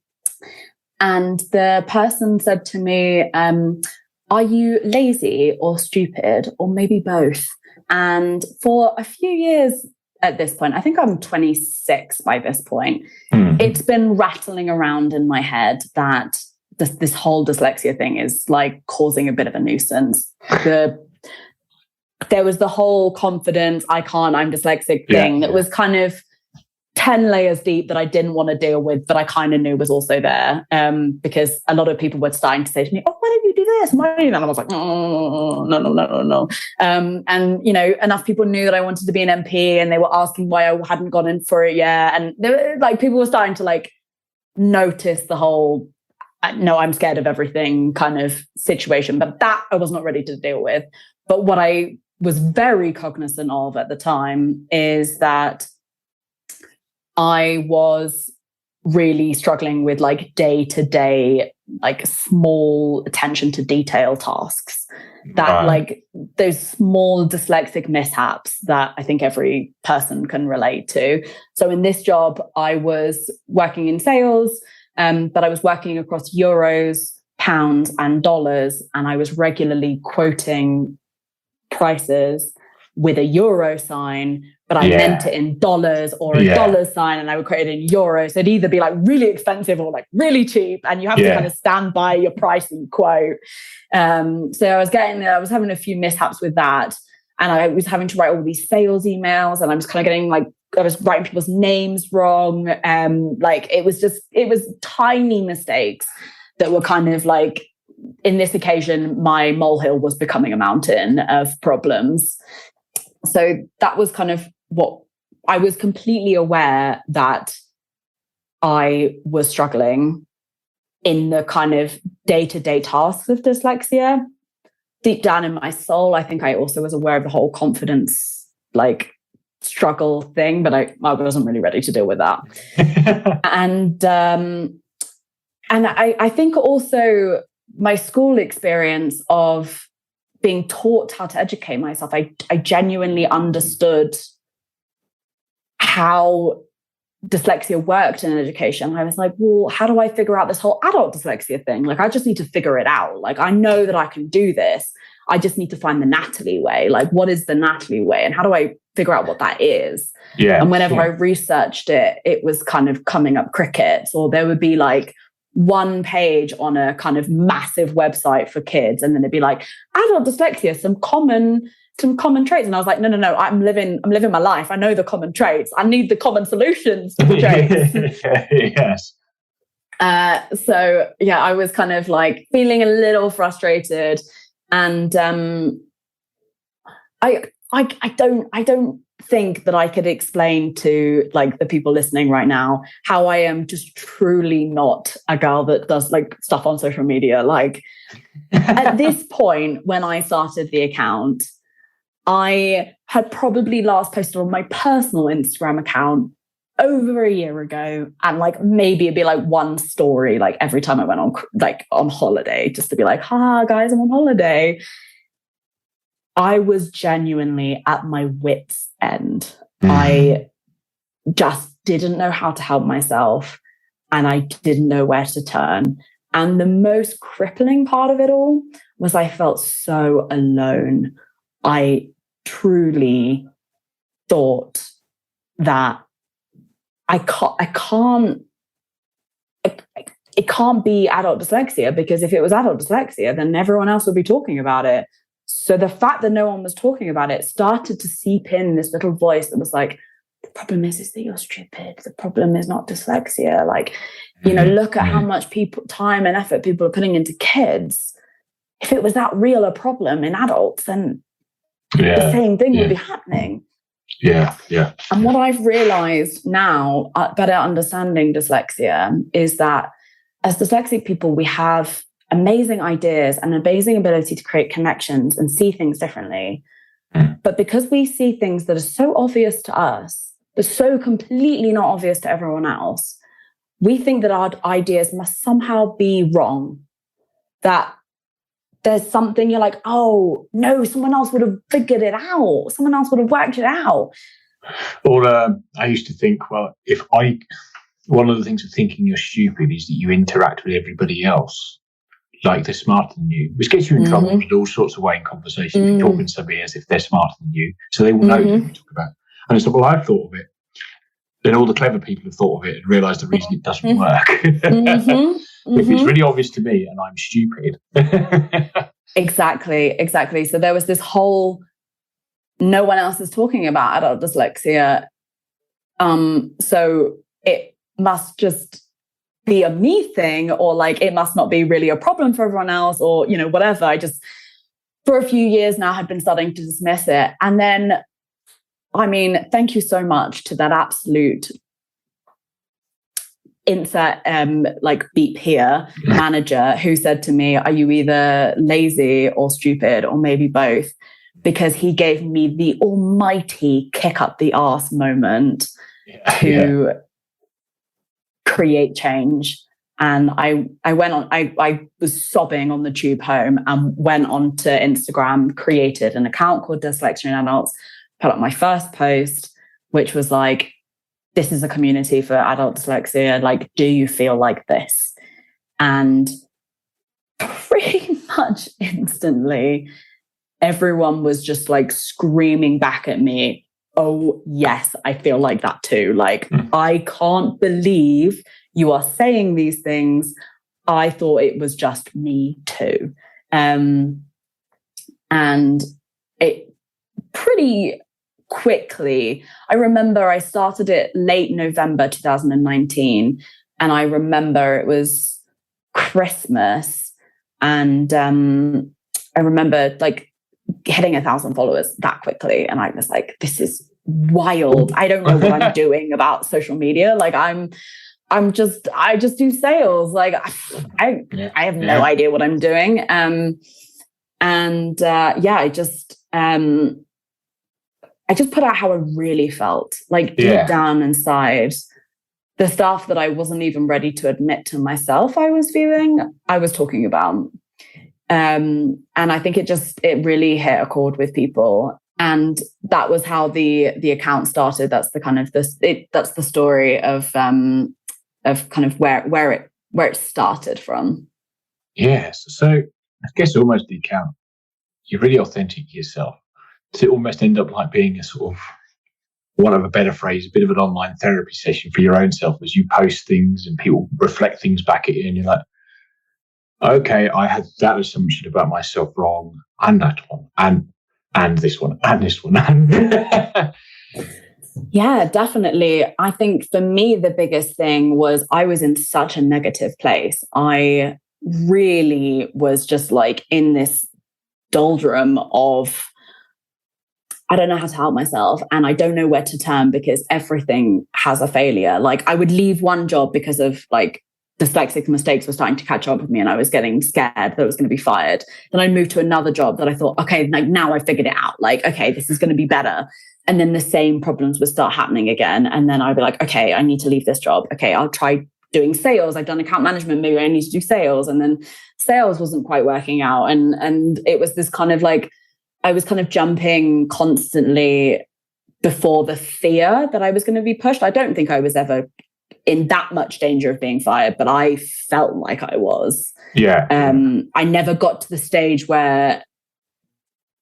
the person said to me, are you lazy or stupid, or maybe both? And for a few years at this point, I think I'm 26 by this point, it's been rattling around in my head that this whole dyslexia thing is like causing a bit of a nuisance. There was the whole confidence, I'm dyslexic thing that was kind of 10 layers deep that I didn't want to deal with, but I kind of knew was also there, because a lot of people were starting to say to me, oh, why don't you do this? Why don't you? And I was like, no. And, you know, enough people knew that I wanted to be an MP, and they were asking why I hadn't gone in for it yet. And they were, like, people were starting to like notice the whole, no, I'm scared of everything kind of situation, but that I was not ready to deal with. But what I was very cognizant of at the time is that I was really struggling with like day-to-day, like small attention to detail tasks that like those small dyslexic mishaps that I think every person can relate to. So in this job, I was working in sales, but I was working across euros, pounds, and dollars, and I was regularly quoting prices with a euro sign, but I meant it in dollars, or a dollar sign, and I would quote it in euros. So it'd either be like really expensive or like really cheap, and you have to kind of stand by your price that you quote. So I was having a few mishaps with that. and I was having to write all these sales emails, and I was kind of getting like, I was writing people's names wrong. Like it was tiny mistakes that were kind of like, in this occasion, my molehill was becoming a mountain of problems. So that was kind of what I was completely aware that I was struggling in the kind of day-to-day tasks of dyslexia. Deep down in my soul, I think I also was aware of the whole confidence, like, struggle thing, but I wasn't really ready to deal with that. And I think also my school experience of being taught how to educate myself, I genuinely understood how dyslexia worked in education. I was like, well, how do I figure out this whole adult dyslexia thing? Like, I just need to figure it out. Like, I know that I can do this. I just need to find the Natalie way. Like, what is the Natalie way? And how do I figure out what that is? Yeah. And whenever I researched it, it was kind of coming up crickets, or there would be like one page on a kind of massive website for kids. And then it'd be like, adult dyslexia, some common traits. And I was like, no, I'm living my life. I know the common traits. I need the common solutions to the traits. Yes. So yeah, I was kind of like feeling a little frustrated. And I don't think that I could explain to like the people listening right now how I am just truly not a girl that does like stuff on social media. Like at this point, when I started the account, I had probably last posted on my personal Instagram account over a year ago, and like maybe it'd be like one story like every time I went on holiday, just to be like, ha guys, I'm on holiday. I was genuinely at my wit's end. I just didn't know how to help myself, and I didn't know where to turn. And the most crippling part of it all was I felt so alone. I truly thought that it can't be adult dyslexia, because if it was adult dyslexia, then everyone else would be talking about it. So the fact that no one was talking about it started to seep in this little voice that was like, the problem is that you're stupid. The problem is not dyslexia. Like, you know, look at how much time and effort people are putting into kids. If it was that real a problem in adults, then the same thing would be happening. Yeah. And what I've realized now, better understanding dyslexia, is that as dyslexic people, we have amazing ideas and amazing ability to create connections and see things differently. But because we see things that are so obvious to us, but so completely not obvious to everyone else, we think that our ideas must somehow be wrong. That there's something you're like, oh, no, someone else would have figured it out. Someone else would have worked it out. Or I used to think, well, one of the things of thinking you're stupid is that you interact with everybody else like they're smarter than you, which gets you in trouble in all sorts of ways in conversation. If you're talking to somebody as if they're smarter than you, so they will know what you talk about. And it's like, well, I've thought of it. Then all the clever people have thought of it and realised the reason it doesn't work. If it's really obvious to me and I'm stupid. Exactly. So there was this whole, no one else is talking about adult dyslexia. So it must just be a me thing, or like it must not be really a problem for everyone else, or, you know, whatever. I just, for a few years now, had been starting to dismiss it. And then, I mean, thank you so much to that absolute insert like beep here manager who said to me, are you either lazy or stupid, or maybe both? Because he gave me the almighty kick up the arse moment to create change. And I was sobbing on the tube home and went onto Instagram, created an account called Dyslexia in Adults, put up my first post, which was like, this is a community for adult dyslexia. Like, do you feel like this? And pretty much instantly, everyone was just like screaming back at me, oh, yes, I feel like that too. Like, I can't believe you are saying these things. I thought it was just me too. And it pretty quickly. I remember I started it late November 2019, and I remember it was Christmas, and I remember like hitting 1,000 followers that quickly, and I was like, this is wild. I don't know what I'm doing about social media. Like I just do sales. Like I have no idea what I'm doing. I just put out how I really felt, like deep down inside, the stuff that I wasn't even ready to admit to myself I was talking about. And I think it really hit a chord with people. And that was how the account started. That's the kind of that's the story of kind of where it started from. Yes. So I guess almost the account, you're really authentic yourself. Does it almost end up like being a sort of, one of a better phrase, a bit of an online therapy session for your own self as you post things and people reflect things back at you and you're like, okay, I had that assumption about myself wrong, and that one, and this one, and this one. Yeah, definitely. I think for me, the biggest thing was I was in such a negative place. I really was just like in this doldrum of, I don't know how to help myself, and I don't know where to turn because everything has a failure. Like I would leave one job because of like dyslexic mistakes were starting to catch up with me and I was getting scared that I was going to be fired. Then I moved to another job that I thought, okay, like now I figured it out. Like, okay, this is going to be better. And then the same problems would start happening again. And then I'd be like, okay, I need to leave this job. Okay, I'll try doing sales. I've done account management. Maybe I need to do sales. And then sales wasn't quite working out. And it was this kind of like, I was kind of jumping constantly before the fear that I was going to be pushed. I don't think I was ever in that much danger of being fired, but I felt like I was. Yeah. I never got to the stage where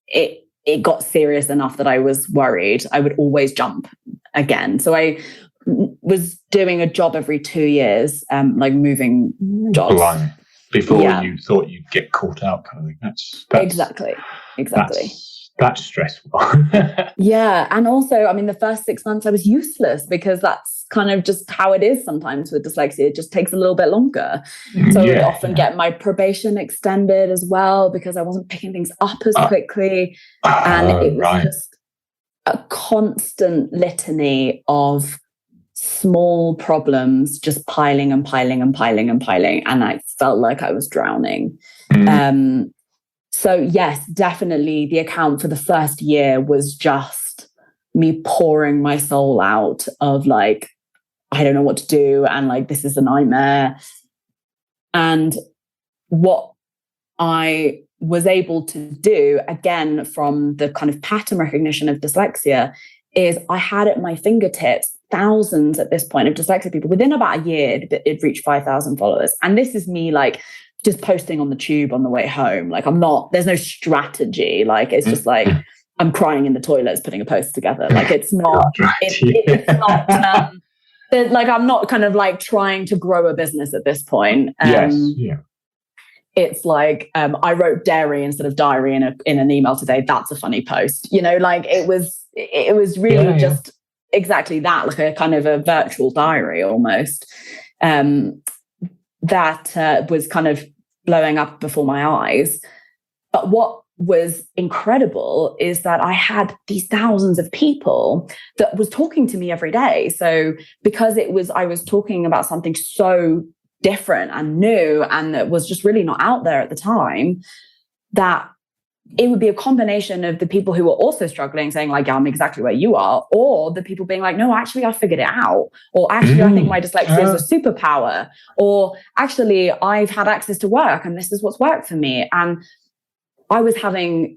it got serious enough that I was worried. I would always jump again. So I was doing a job every 2 years, like moving jobs. Blind. Before you thought you'd get caught out, kind of thing. That's exactly. That's stressful. Yeah. And also, I mean, the first 6 months I was useless because that's kind of just how it is sometimes with dyslexia. It just takes a little bit longer. So I would often get my probation extended as well because I wasn't picking things up as quickly. And it was just a constant litany of small problems just piling and piling and piling and piling. And I felt like I was drowning. So yes, definitely the account for the first year was just me pouring my soul out of like, I don't know what to do. And like, this is a nightmare. And what I was able to do, again, from the kind of pattern recognition of dyslexia, is I had at my fingertips thousands at this point of dyslexic people. Within about a year, it reached 5,000 followers. And this is me like just posting on the tube on the way home. Like there's no strategy. Like it's just like I'm crying in the toilets, putting a post together. Like it's not, it's not, like I'm not kind of like trying to grow a business at this point. It's like I wrote dairy instead of diary in an email today. That's a funny post. You know, like it was really just exactly that, like a kind of a virtual diary almost. That was kind of blowing up before my eyes. But what was incredible is that I had these thousands of people that was talking to me every day. So because I was talking about something so different and new and that was just really not out there at the time, that it would be a combination of the people who were also struggling saying like, yeah, I'm exactly where you are, or the people being like, no, actually I figured it out, or actually I think my dyslexia is a superpower, or actually I've had access to work and this is what's worked for me. And I was having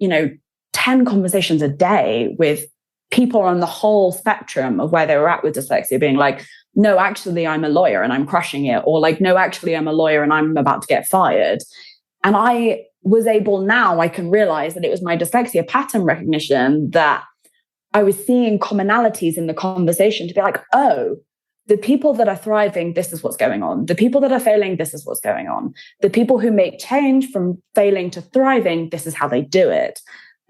10 conversations a day with people on the whole spectrum of where they were at with dyslexia, being like, no, actually I'm a lawyer and I'm crushing it, or like, no, actually I'm a lawyer and I'm about to get fired. And I was able, now I can realize that it was my dyslexia pattern recognition that I was seeing commonalities in the conversation to be like, oh, the people that are thriving, this is what's going on. The people that are failing, this is what's going on. The people who make change from failing to thriving, this is how they do it.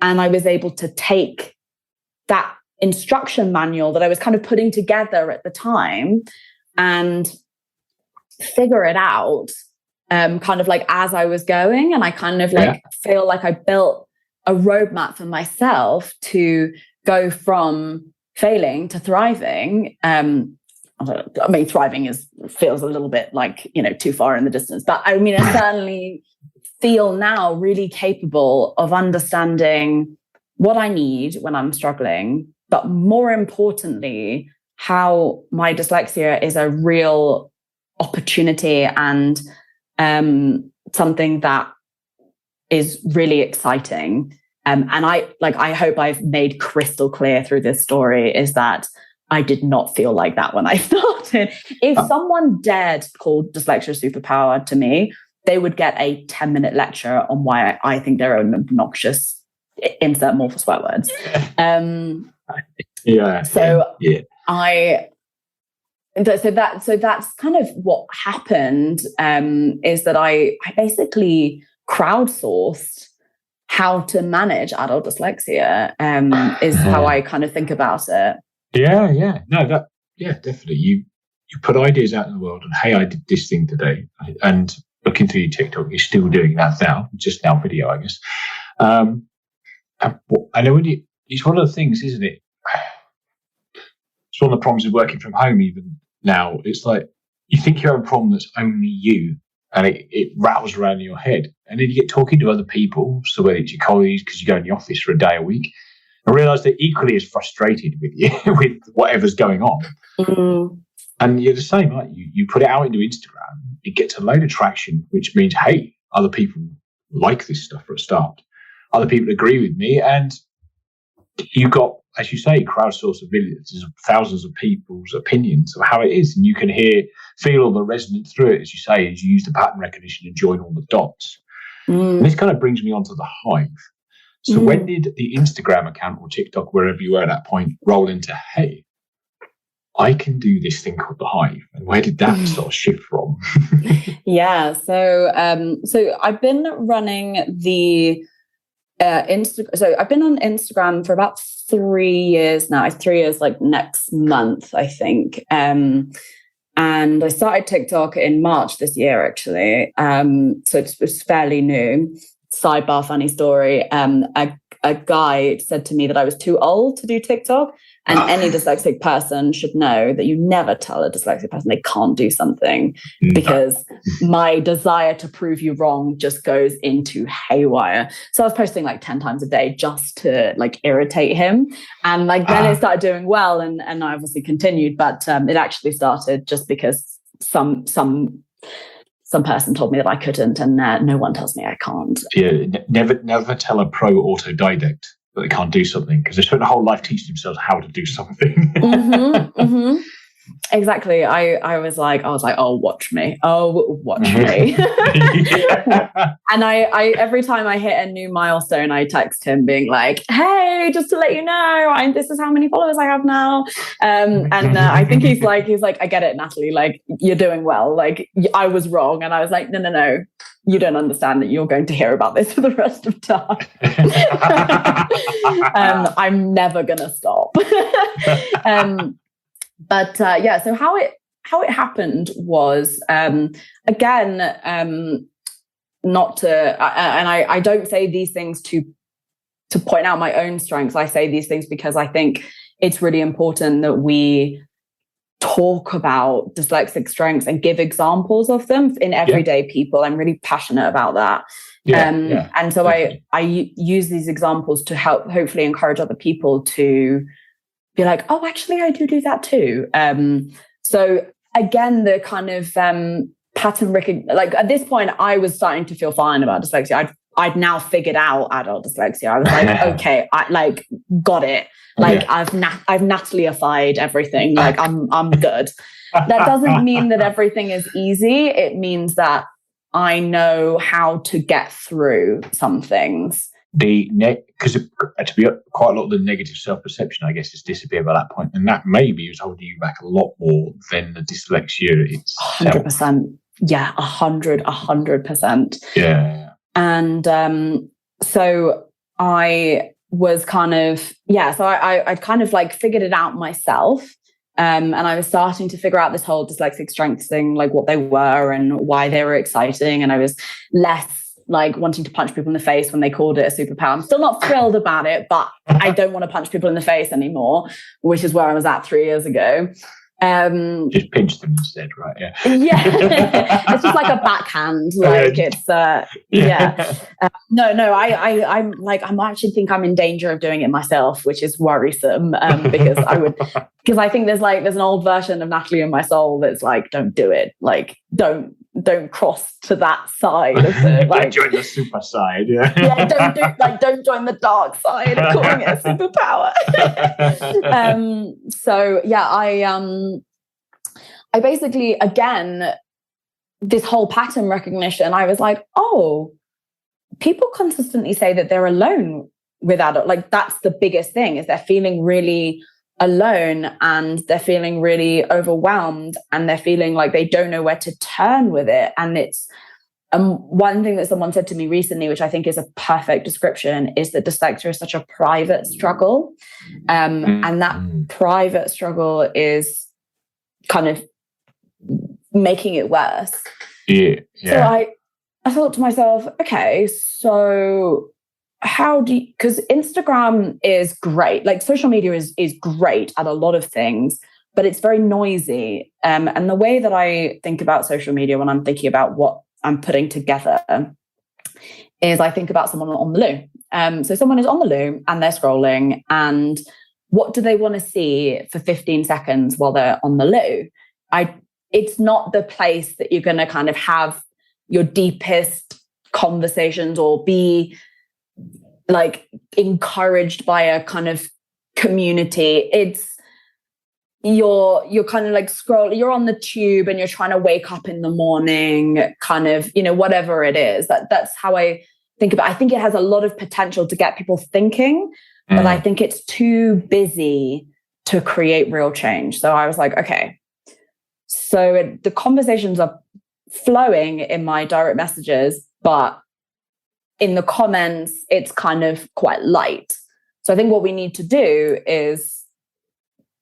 And I was able to take that instruction manual that I was kind of putting together at the time and figure it out kind of like as I was going. And I kind of like feel like I built a roadmap for myself to go from failing to thriving. I mean, thriving feels a little bit like, too far in the distance. But I mean, I certainly feel now really capable of understanding what I need when I'm struggling, but more importantly, how my dyslexia is a real opportunity and something that is really exciting. And I hope I've made crystal clear through this story is that I did not feel like that when I started. If someone dared call dyslexia a superpower to me, they would get a 10-minute lecture on why I think they're an obnoxious, insert more for swear words. So that's kind of what happened, is that I basically crowdsourced how to manage adult dyslexia, is how I kind of think about it. Definitely. You put ideas out in the world and, hey, I did this thing today, and looking through your TikTok, you're still doing that now, just now video, I guess. I know it's one of the things, isn't it? It's one of the problems of working from home even now. It's like you think you have a problem that's only you, and it rattles around in your head. And then you get talking to other people, so whether it's your colleagues, because you go in the office for a day a week, and realise they're equally as frustrated with you with whatever's going on. Mm-hmm. And you're the same, right? You put it out into Instagram, it gets a load of traction, which means, hey, other people like this stuff for a start. Other people agree with me, and you got, as you say, crowdsource of millions, thousands of people's opinions of how it is, and you can feel all the resonance through it, as you say, as you use the pattern recognition and join all the dots. And this kind of brings me on to the Hive. So when did the Instagram account or TikTok, wherever you were at that point, roll into, hey, I can do this thing called the Hive? And where did that sort of shift from? So I've been running the So I've been on Instagram for about 3 years now. 3 years, like next month, I think. And I started TikTok in March this year, actually. So it's fairly new. Sidebar, funny story. A guy said to me that I was too old to do TikTok. And any dyslexic person should know that you never tell a dyslexic person they can't do something, because my desire to prove you wrong just goes into haywire. So I was posting like 10 times a day just to like irritate him. And like then it started doing well, and I obviously continued, but it actually started just because some person told me that I couldn't, and no one tells me I can't. Yeah, never tell a pro autodidact that they can't do something, because they spent their whole life teaching themselves how to do something. Exactly. I was like, oh, watch me. Oh, watch me. And I every time I hit a new milestone, I text him being like, hey, just to let you know, this is how many followers I have now. I think he's like, I get it, Natalie, like you're doing well. Like I was wrong. And I was like, no. You don't understand that you're going to hear about this for the rest of time. I'm never going to stop. So how it happened was, not to, I don't say these things to point out my own strengths. I say these things because I think it's really important that we talk about dyslexic strengths and give examples of them in everyday people. I'm really passionate about that. And so I use these examples to help hopefully encourage other people to be like, oh, actually, I do that too. So again, the kind of pattern recognition, like at this point, I was starting to feel fine about dyslexia. I'd now figured out adult dyslexia. I was like, okay, I got it. Like I've Natalie-ified everything. Like I'm good. That doesn't mean that everything is easy. It means that I know how to get through some things. Because to be quite a lot of the negative self-perception, I guess, has disappeared by that point, and that maybe is holding you back a lot more than the dyslexia itself. 100%. Yeah, 100%. Yeah. And so I was kind of, so I kind of like figured it out myself. And I was starting to figure out this whole dyslexic strengths thing, like what they were and why they were exciting. And I was less like wanting to punch people in the face when they called it a superpower. I'm still not thrilled about it, but I don't want to punch people in the face anymore, which is where I was at 3 years ago. Just pinch them instead, right? Yeah. It's just like a backhand. Like it's I'm like, I actually think I'm in danger of doing it myself, which is worrisome, because I think there's an old version of Natalie in my soul that's like, don't do it, like don't cross to that side of the, like, don't join the super side. Don't join the dark side of calling it a superpower. I basically, again, this whole pattern recognition, I was like, oh, people consistently say that they're alone with adult. Like, that's the biggest thing, is they're feeling really alone and they're feeling really overwhelmed and they're feeling like they don't know where to turn with it. And it's one thing that someone said to me recently, which I think is a perfect description, is that dyslexia is such a private struggle. And that private struggle is kind of making it worse. Yeah. So I thought to myself, okay, so how do you, because Instagram is great, like social media is great at a lot of things, but it's very noisy. And the way that I think about social media when I'm thinking about what I'm putting together is I think about someone on the loo. So someone is on the loo and they're scrolling, and what do they want to see for 15 seconds while they're on the loo? It's not the place that you're going to kind of have your deepest conversations or be like encouraged by a kind of community. It's you're kind of like you're on the tube and you're trying to wake up in the morning, kind of, whatever it is. That's how I think about it. I think it has a lot of potential to get people thinking, but I think it's too busy to create real change. So I was like, okay. So the conversations are flowing in my direct messages, but in the comments, it's kind of quite light. So I think what we need to do is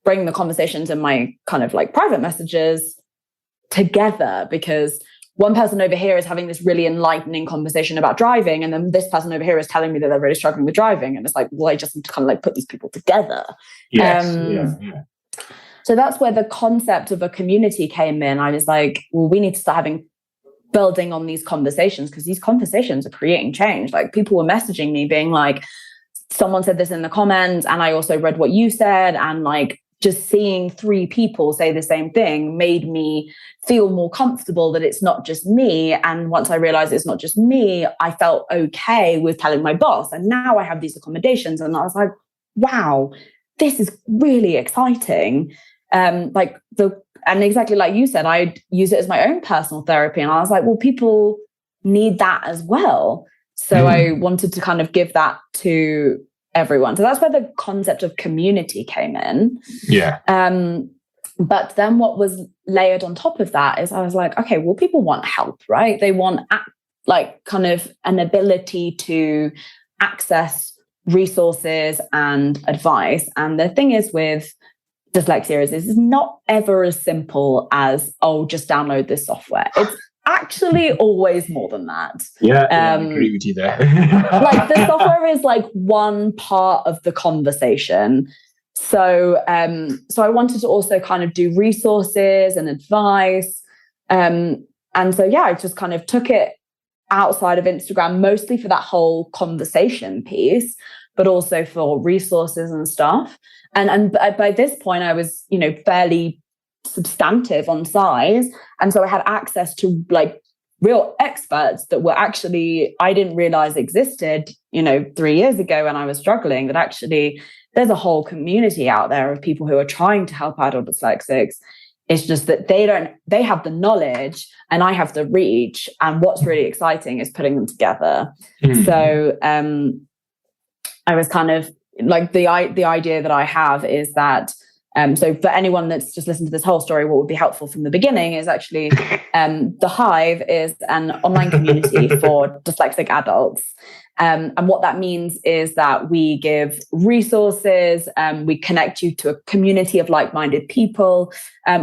bring the conversations in my kind of like private messages together, because one person over here is having this really enlightening conversation about driving, and then this person over here is telling me that they're really struggling with driving. And it's like, well, I just need to kind of like put these people together. Yes. So that's where the concept of a community came in. I was like, well, we need to start building on these conversations, because these conversations are creating change. Like, people were messaging me being like, someone said this in the comments, and I also read what you said, and like just seeing 3 people say the same thing made me feel more comfortable that it's not just me. And once I realized it's not just me, I felt okay with telling my boss. And now I have these accommodations, and I was like, wow, this is really exciting. And exactly like you said, I'd use it as my own personal therapy. And I was like, well, people need that as well. So I wanted to kind of give that to everyone. So that's where the concept of community came in. Yeah. But then what was layered on top of that is I was like, okay, well, people want help, right? They want like kind of an ability to access resources and advice. And the thing is with dyslexia is it's not ever as simple as, oh, just download this software. It's actually always more than that. I agree with you there. Like, the software is like one part of the conversation. So I wanted to also kind of do resources and advice. And so, I just kind of took it outside of Instagram, mostly for that whole conversation piece, but also for resources and stuff. And by this point, I was, fairly substantive on size. And so I had access to like real experts that were actually, I didn't realize existed, 3 years ago when I was struggling, that actually there's a whole community out there of people who are trying to help adult dyslexics. It's just that they have the knowledge and I have the reach. And what's really exciting is putting them together. So I was kind of like, the idea that I have is that So for anyone that's just listened to this whole story, what would be helpful from the beginning is actually the Hive is an online community for dyslexic adults. And what that means is that we give resources, we connect you to a community of like-minded people.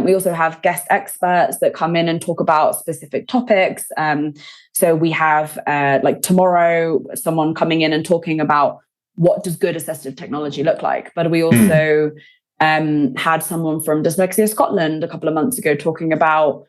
We also have guest experts that come in and talk about specific topics. So we have like tomorrow, someone coming in and talking about what does good assistive technology look like. But we also had someone from Dyslexia Scotland a couple of months ago talking about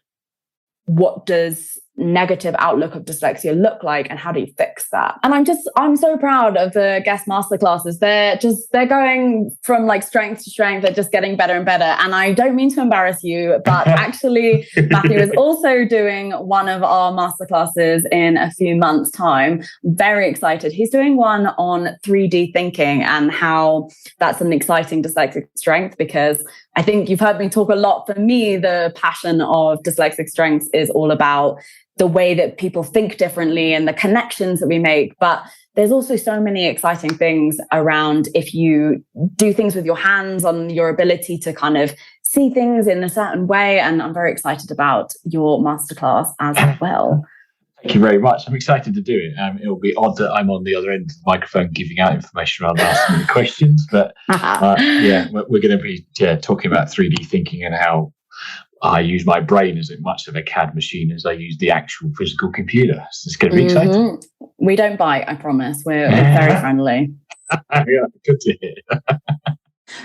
what does negative outlook of dyslexia look like and how do you fix that. And I'm so proud of the guest masterclasses. They're going from like strength to strength. They're just getting better and better. And I don't mean to embarrass you, but actually Matthew is also doing one of our masterclasses in a few months' time. I'm very excited. He's doing one on 3D thinking and how that's an exciting dyslexic strength, because I think you've heard me talk a lot. For me, the passion of dyslexic strengths is all about the way that people think differently and the connections that we make. But there's also so many exciting things around if you do things with your hands, on your ability to kind of see things in a certain way. And I'm very excited about your masterclass as well. Thank you very much. I'm excited to do it. It'll be odd that I'm on the other end of the microphone giving out information rather than asking the questions. But we're going to be talking about 3D thinking and how I use my brain as much of a CAD machine as I use the actual physical computer. So it's going to be exciting. We don't bite, I promise. We're very friendly. Yeah, good to hear.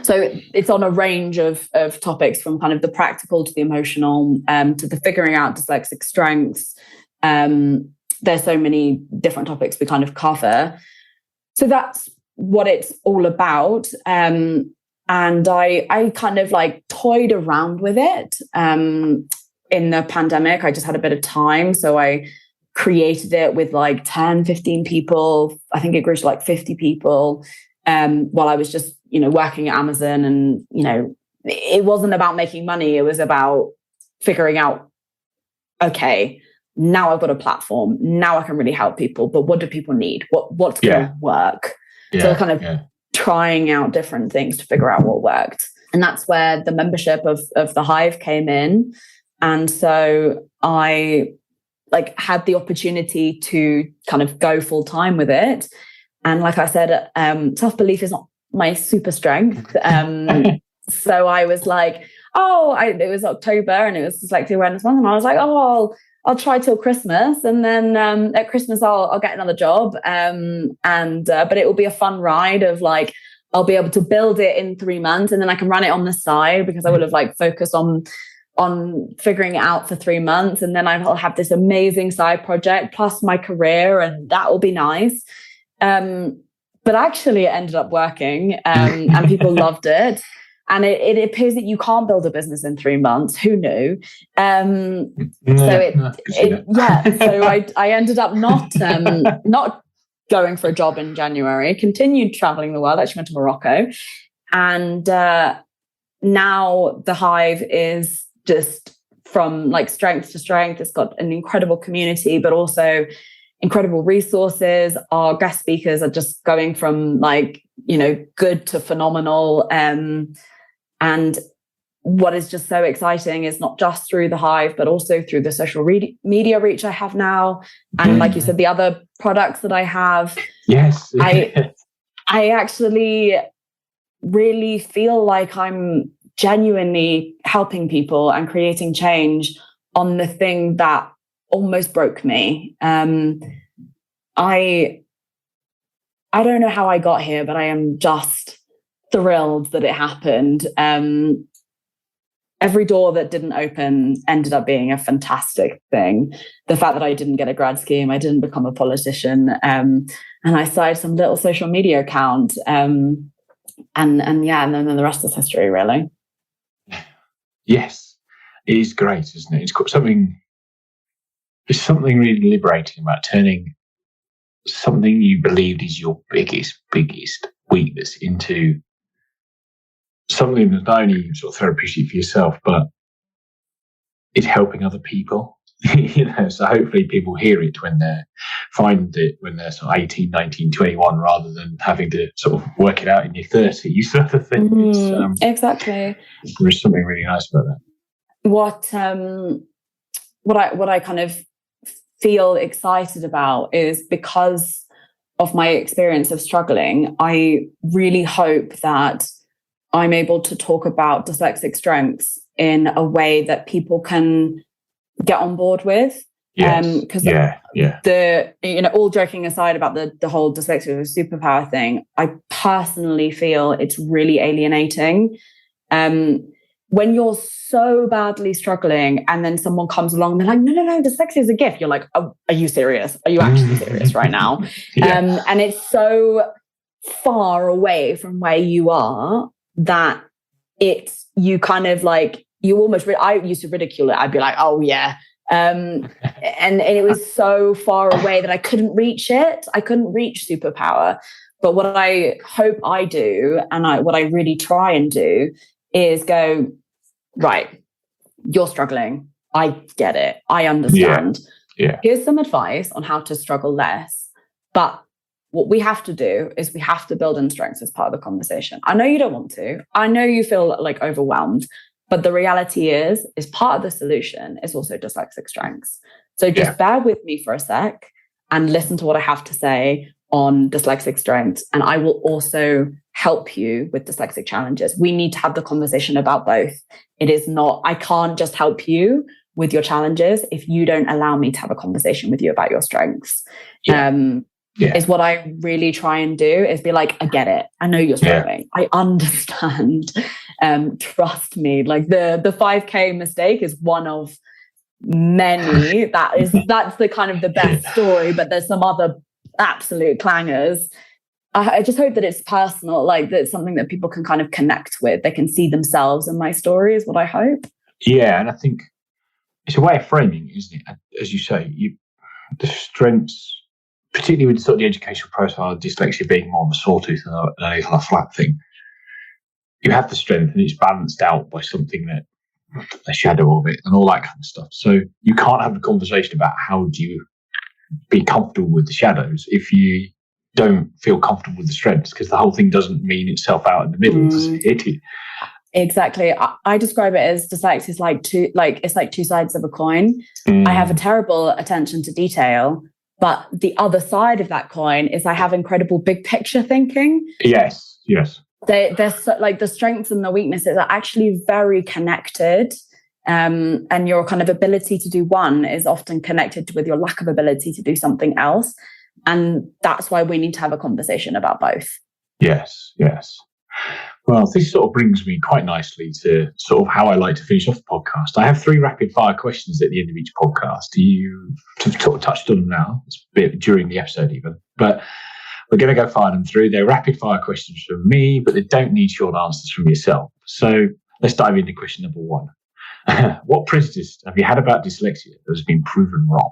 So it's on a range of topics, from kind of the practical to the emotional, to the figuring out dyslexic strengths. There's so many different topics we kind of cover. So that's what it's all about. And I kind of like toyed around with it in the pandemic. I just had a bit of time. So I created it with like 10, 15 people. I think it grew to like 50 people while I was just, working at Amazon. And, it wasn't about making money. It was about figuring out, okay, now I've got a platform. Now I can really help people. But what do people need? What's going to work? So kind of trying out different things to figure out what worked. And that's where the membership of the Hive came in. And so I had the opportunity to kind of go full time with it. And like I said, self-belief is not my super strength. So I was like, it was October and it was Dyslexia Awareness Month. And I was like, I'll try till Christmas, and then at Christmas I'll get another job. But it will be a fun ride of like, I'll be able to build it in 3 months, and then I can run it on the side because I would have like focused on figuring it out for 3 months, and then I'll have this amazing side project plus my career, and that will be nice. But actually, it ended up working, and people loved it. And it appears that you can't build a business in 3 months. Who knew? So I ended up not going for a job in January. Continued traveling the world. Actually went to Morocco, and now the Hive is just from like strength to strength. It's got an incredible community, but also incredible resources. Our guest speakers are just going from like good to phenomenal. And what is just so exciting is not just through the Hive, but also through the social media reach I have now. And like you said, the other products that I have. Yes. I actually really feel like I'm genuinely helping people and creating change on the thing that almost broke me. I don't know how I got here, but I am just thrilled that it happened. Every door that didn't open ended up being a fantastic thing. The fact that I didn't get a grad scheme, I didn't become a politician, and I started some little social media account, and then the rest is history, really. Yes, it is great, isn't it? It's got something. There's something really liberating about turning something you believed is your biggest weakness into something that's not only sort of therapeutic for yourself, but it's helping other people. So hopefully people hear it when they're find it when they're sort of 18, 19, 21, rather than having to sort of work it out in your 30s sort of thing. Exactly. There's something really nice about that. What I kind of feel excited about is, because of my experience of struggling, I really hope that I'm able to talk about dyslexic strengths in a way that people can get on board with. Yes. Because all joking aside about the whole dyslexia superpower thing, I personally feel it's really alienating. When you're so badly struggling and then someone comes along and they're like, no, dyslexia is a gift. You're like, oh, are you serious? Are you actually serious right now? And it's so far away from where you are that you kind of like, I used to ridicule it. I'd be like, oh yeah. And it was so far away that I couldn't reach it. I couldn't reach superpower. But what I hope I do, and what I really try and do, is go, right, you're struggling. I get it. I understand. Yeah. Here's some advice on how to struggle less. But what we have to do is we have to build in strengths as part of the conversation. I know you don't want to. I know you feel like overwhelmed. But the reality is part of the solution is also dyslexic strengths. So just bear with me for a sec and listen to what I have to say on dyslexic strengths. And I will also help you with dyslexic challenges. We need to have the conversation about both. It is not, I can't just help you with your challenges if you don't allow me to have a conversation with you about your strengths. Is what I really try and do, is be like, I get it. I know you're struggling. I understand. Trust me. Like the 5K mistake is one of many. That's the kind of the best story, but there's some other absolute clangers. I just hope that it's personal, like that's something that people can kind of connect with. They can see themselves in my story, is what I hope. Yeah, and I think it's a way of framing, isn't it? As you say, the strengths, particularly with sort of the educational profile of dyslexia being more of a sawtooth than a flat thing, you have the strength and it's balanced out by something that a shadow of it and all that kind of stuff. So you can't have a conversation about how do you be comfortable with the shadows if you don't feel comfortable with the strengths, because the whole thing doesn't mean itself out in the middle, does it? Exactly. I describe it as dyslexia is it's like two sides of a coin. I have a terrible attention to detail, but the other side of that coin is I have incredible big picture thinking. Yes. They're like the strengths and the weaknesses are actually very connected. And your kind of ability to do one is often connected with your lack of ability to do something else. And that's why we need to have a conversation about both. Yes. Well, this sort of brings me quite nicely to sort of how I like to finish off the podcast. I have 3 rapid fire questions at the end of each podcast. You've sort of touched on them now. It's a bit during the episode even. But we're going to go fire them through. They're rapid fire questions from me, but they don't need short answers from yourself. So let's dive into question number 1. What prejudice have you had about dyslexia that has been proven wrong?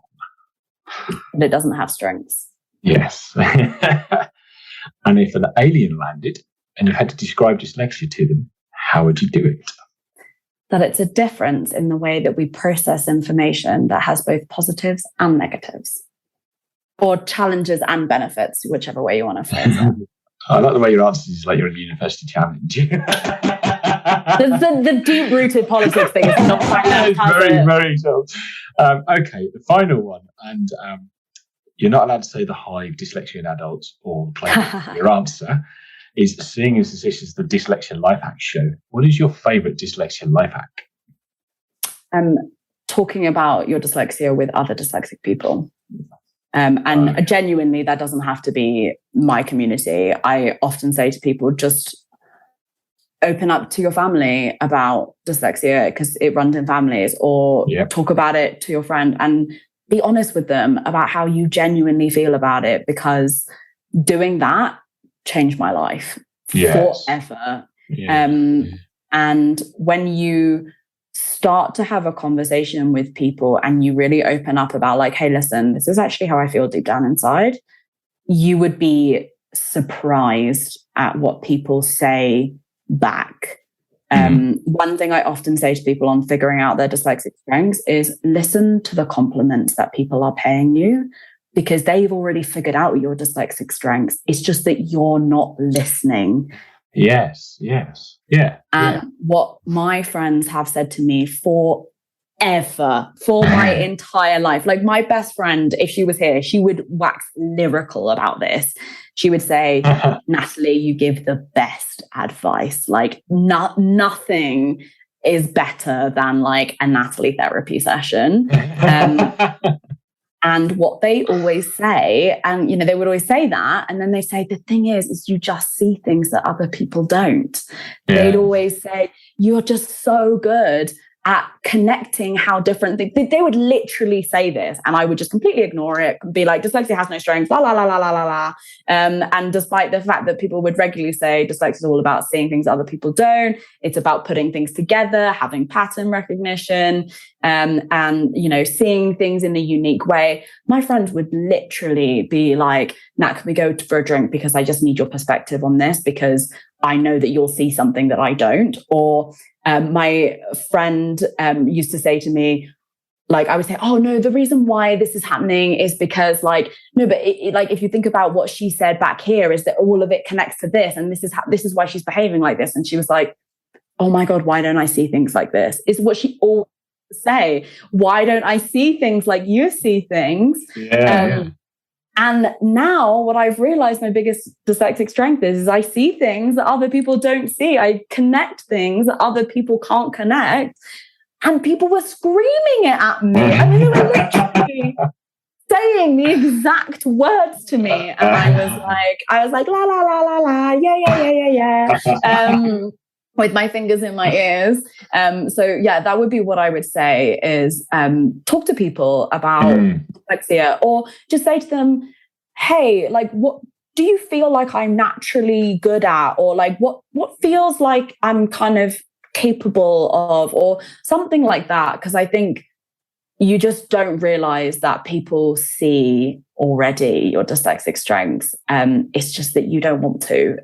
That it doesn't have strengths. Yes. And if an alien landed and you had to describe dyslexia to them, how would you do it? That it's a difference in the way that we process information that has both positives and negatives, or challenges and benefits, whichever way you want to phrase it. I like the way your answer is like you're a university challenge. the deep-rooted politics thing is not quite that. It's very so. Okay, the final one, and you're not allowed to say the Hive, Dyslexia in Adults, or the Play. Your answer is, seeing as this is the Dyslexia Life Hack show, what is your favourite dyslexia life hack? Talking about your dyslexia with other dyslexic people. Genuinely, that doesn't have to be my community. I often say to people, just open up to your family about dyslexia because it runs in families, or talk about it to your friend and be honest with them about how you genuinely feel about it, because doing that changed my life forever. And when you start to have a conversation with people and you really open up about like, hey, listen, this is actually how I feel deep down inside, you would be surprised at what people say back. One thing I often say to people on figuring out their dyslexic strengths is listen to the compliments that people are paying you because they've already figured out your dyslexic strengths. It's just that you're not listening. Yes. And what my friends have said to me forever, for my entire life, like my best friend, if she was here, she would wax lyrical about this. She would say, Natalie, you give the best advice. Like nothing is better than like a Natalie therapy session. And what they always say, and, you know, they would always say that. And then they say, the thing is you just see things that other people don't. Yeah. They'd always say, you're just so good at connecting how different things. They would literally say this, and I would just completely ignore it, be like, dyslexia has no strengths, la, la, la, la, la, la, la. And despite the fact that people would regularly say dyslexia is all about seeing things other people don't, it's about putting things together, having pattern recognition, and, you know, seeing things in a unique way. My friends would literally be like, Nat, can we go for a drink? Because I just need your perspective on this, because I know that you'll see something that I don't. Or my friend used to say to me, like, I would say, oh no, the reason why this is happening is because like, no, but like, if you think about what she said back here, is that all of it connects to this. And this is why she's behaving like this. And she was like, oh my God, why don't I see things like this? Is what she always say. Why don't I see things like you see things? Yeah. And now what I've realized my biggest dyslexic strength is I see things that other people don't see. I connect things that other people can't connect. And people were screaming it at me. I mean, they were literally saying the exact words to me. And I was like, la, la, la, la, la, yeah. With my fingers in my ears. So yeah, that would be what I would say is talk to people about dyslexia, or just say to them, hey, like, what do you feel like I'm naturally good at? Or like, what feels like I'm kind of capable of, or something like that. Because I think you just don't realize that people see already your dyslexic strengths. It's just that you don't want to.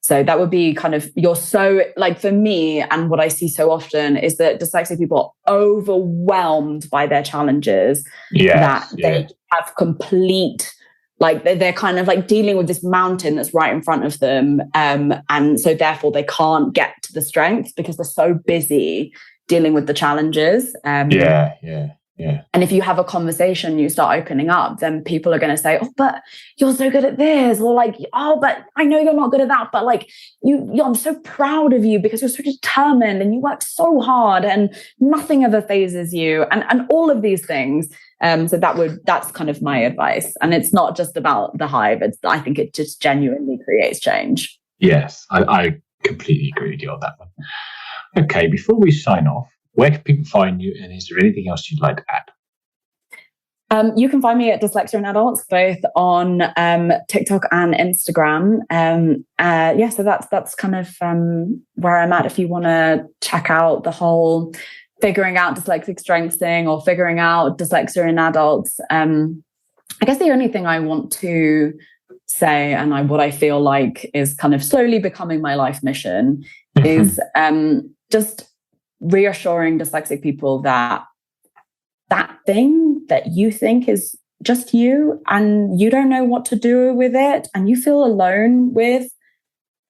So that would be kind of, you're so, like for me, and what I see so often is that dyslexic people are overwhelmed by their challenges, that they have complete, like they're kind of like dealing with this mountain that's right in front of them. And so therefore they can't get to the strengths because they're so busy dealing with the challenges. And if you have a conversation, you start opening up, then people are going to say, oh, but you're so good at this. Or like, oh, but I know you're not good at that. But like, I'm so proud of you because you're so determined and you work so hard and nothing ever phases you. And all of these things. So that's kind of my advice. And it's not just about the hive. I think it just genuinely creates change. Yes, I completely agree with you on that one. Okay, before we sign off, where can people find you, and is there anything else you'd like to add? You can find me at Dyslexia in Adults, both on TikTok and Instagram. So that's kind of where I'm at. If you want to check out the whole figuring out dyslexic strengths thing, or figuring out dyslexia in adults, I guess the only thing I want to say, and what I feel like is kind of slowly becoming my life mission, is just reassuring dyslexic people that thing that you think is just you and you don't know what to do with it and you feel alone with,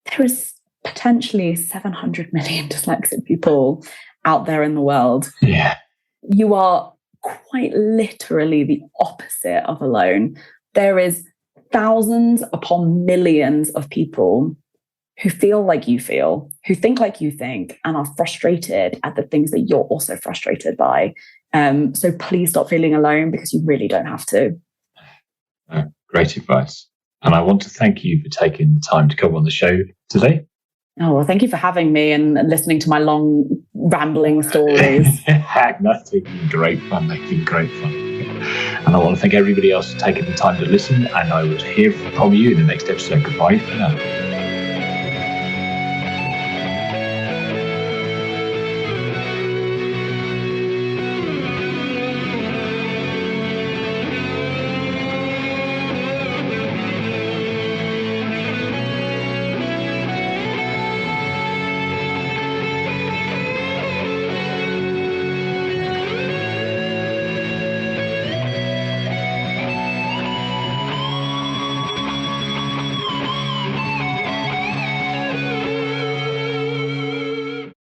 there is potentially 700 million dyslexic people out there in the world. Yeah. You are quite literally the opposite of alone. There is thousands upon millions of people who feel like you feel, who think like you think, and are frustrated at the things that you're also frustrated by. So please stop feeling alone, because you really don't have to. Great advice. And I want to thank you for taking the time to come on the show today. Oh, well, thank you for having me and listening to my long rambling stories. That's been great fun. They've been great fun. And I want to thank everybody else for taking the time to listen. And I will hear from you in the next episode. Goodbye for now.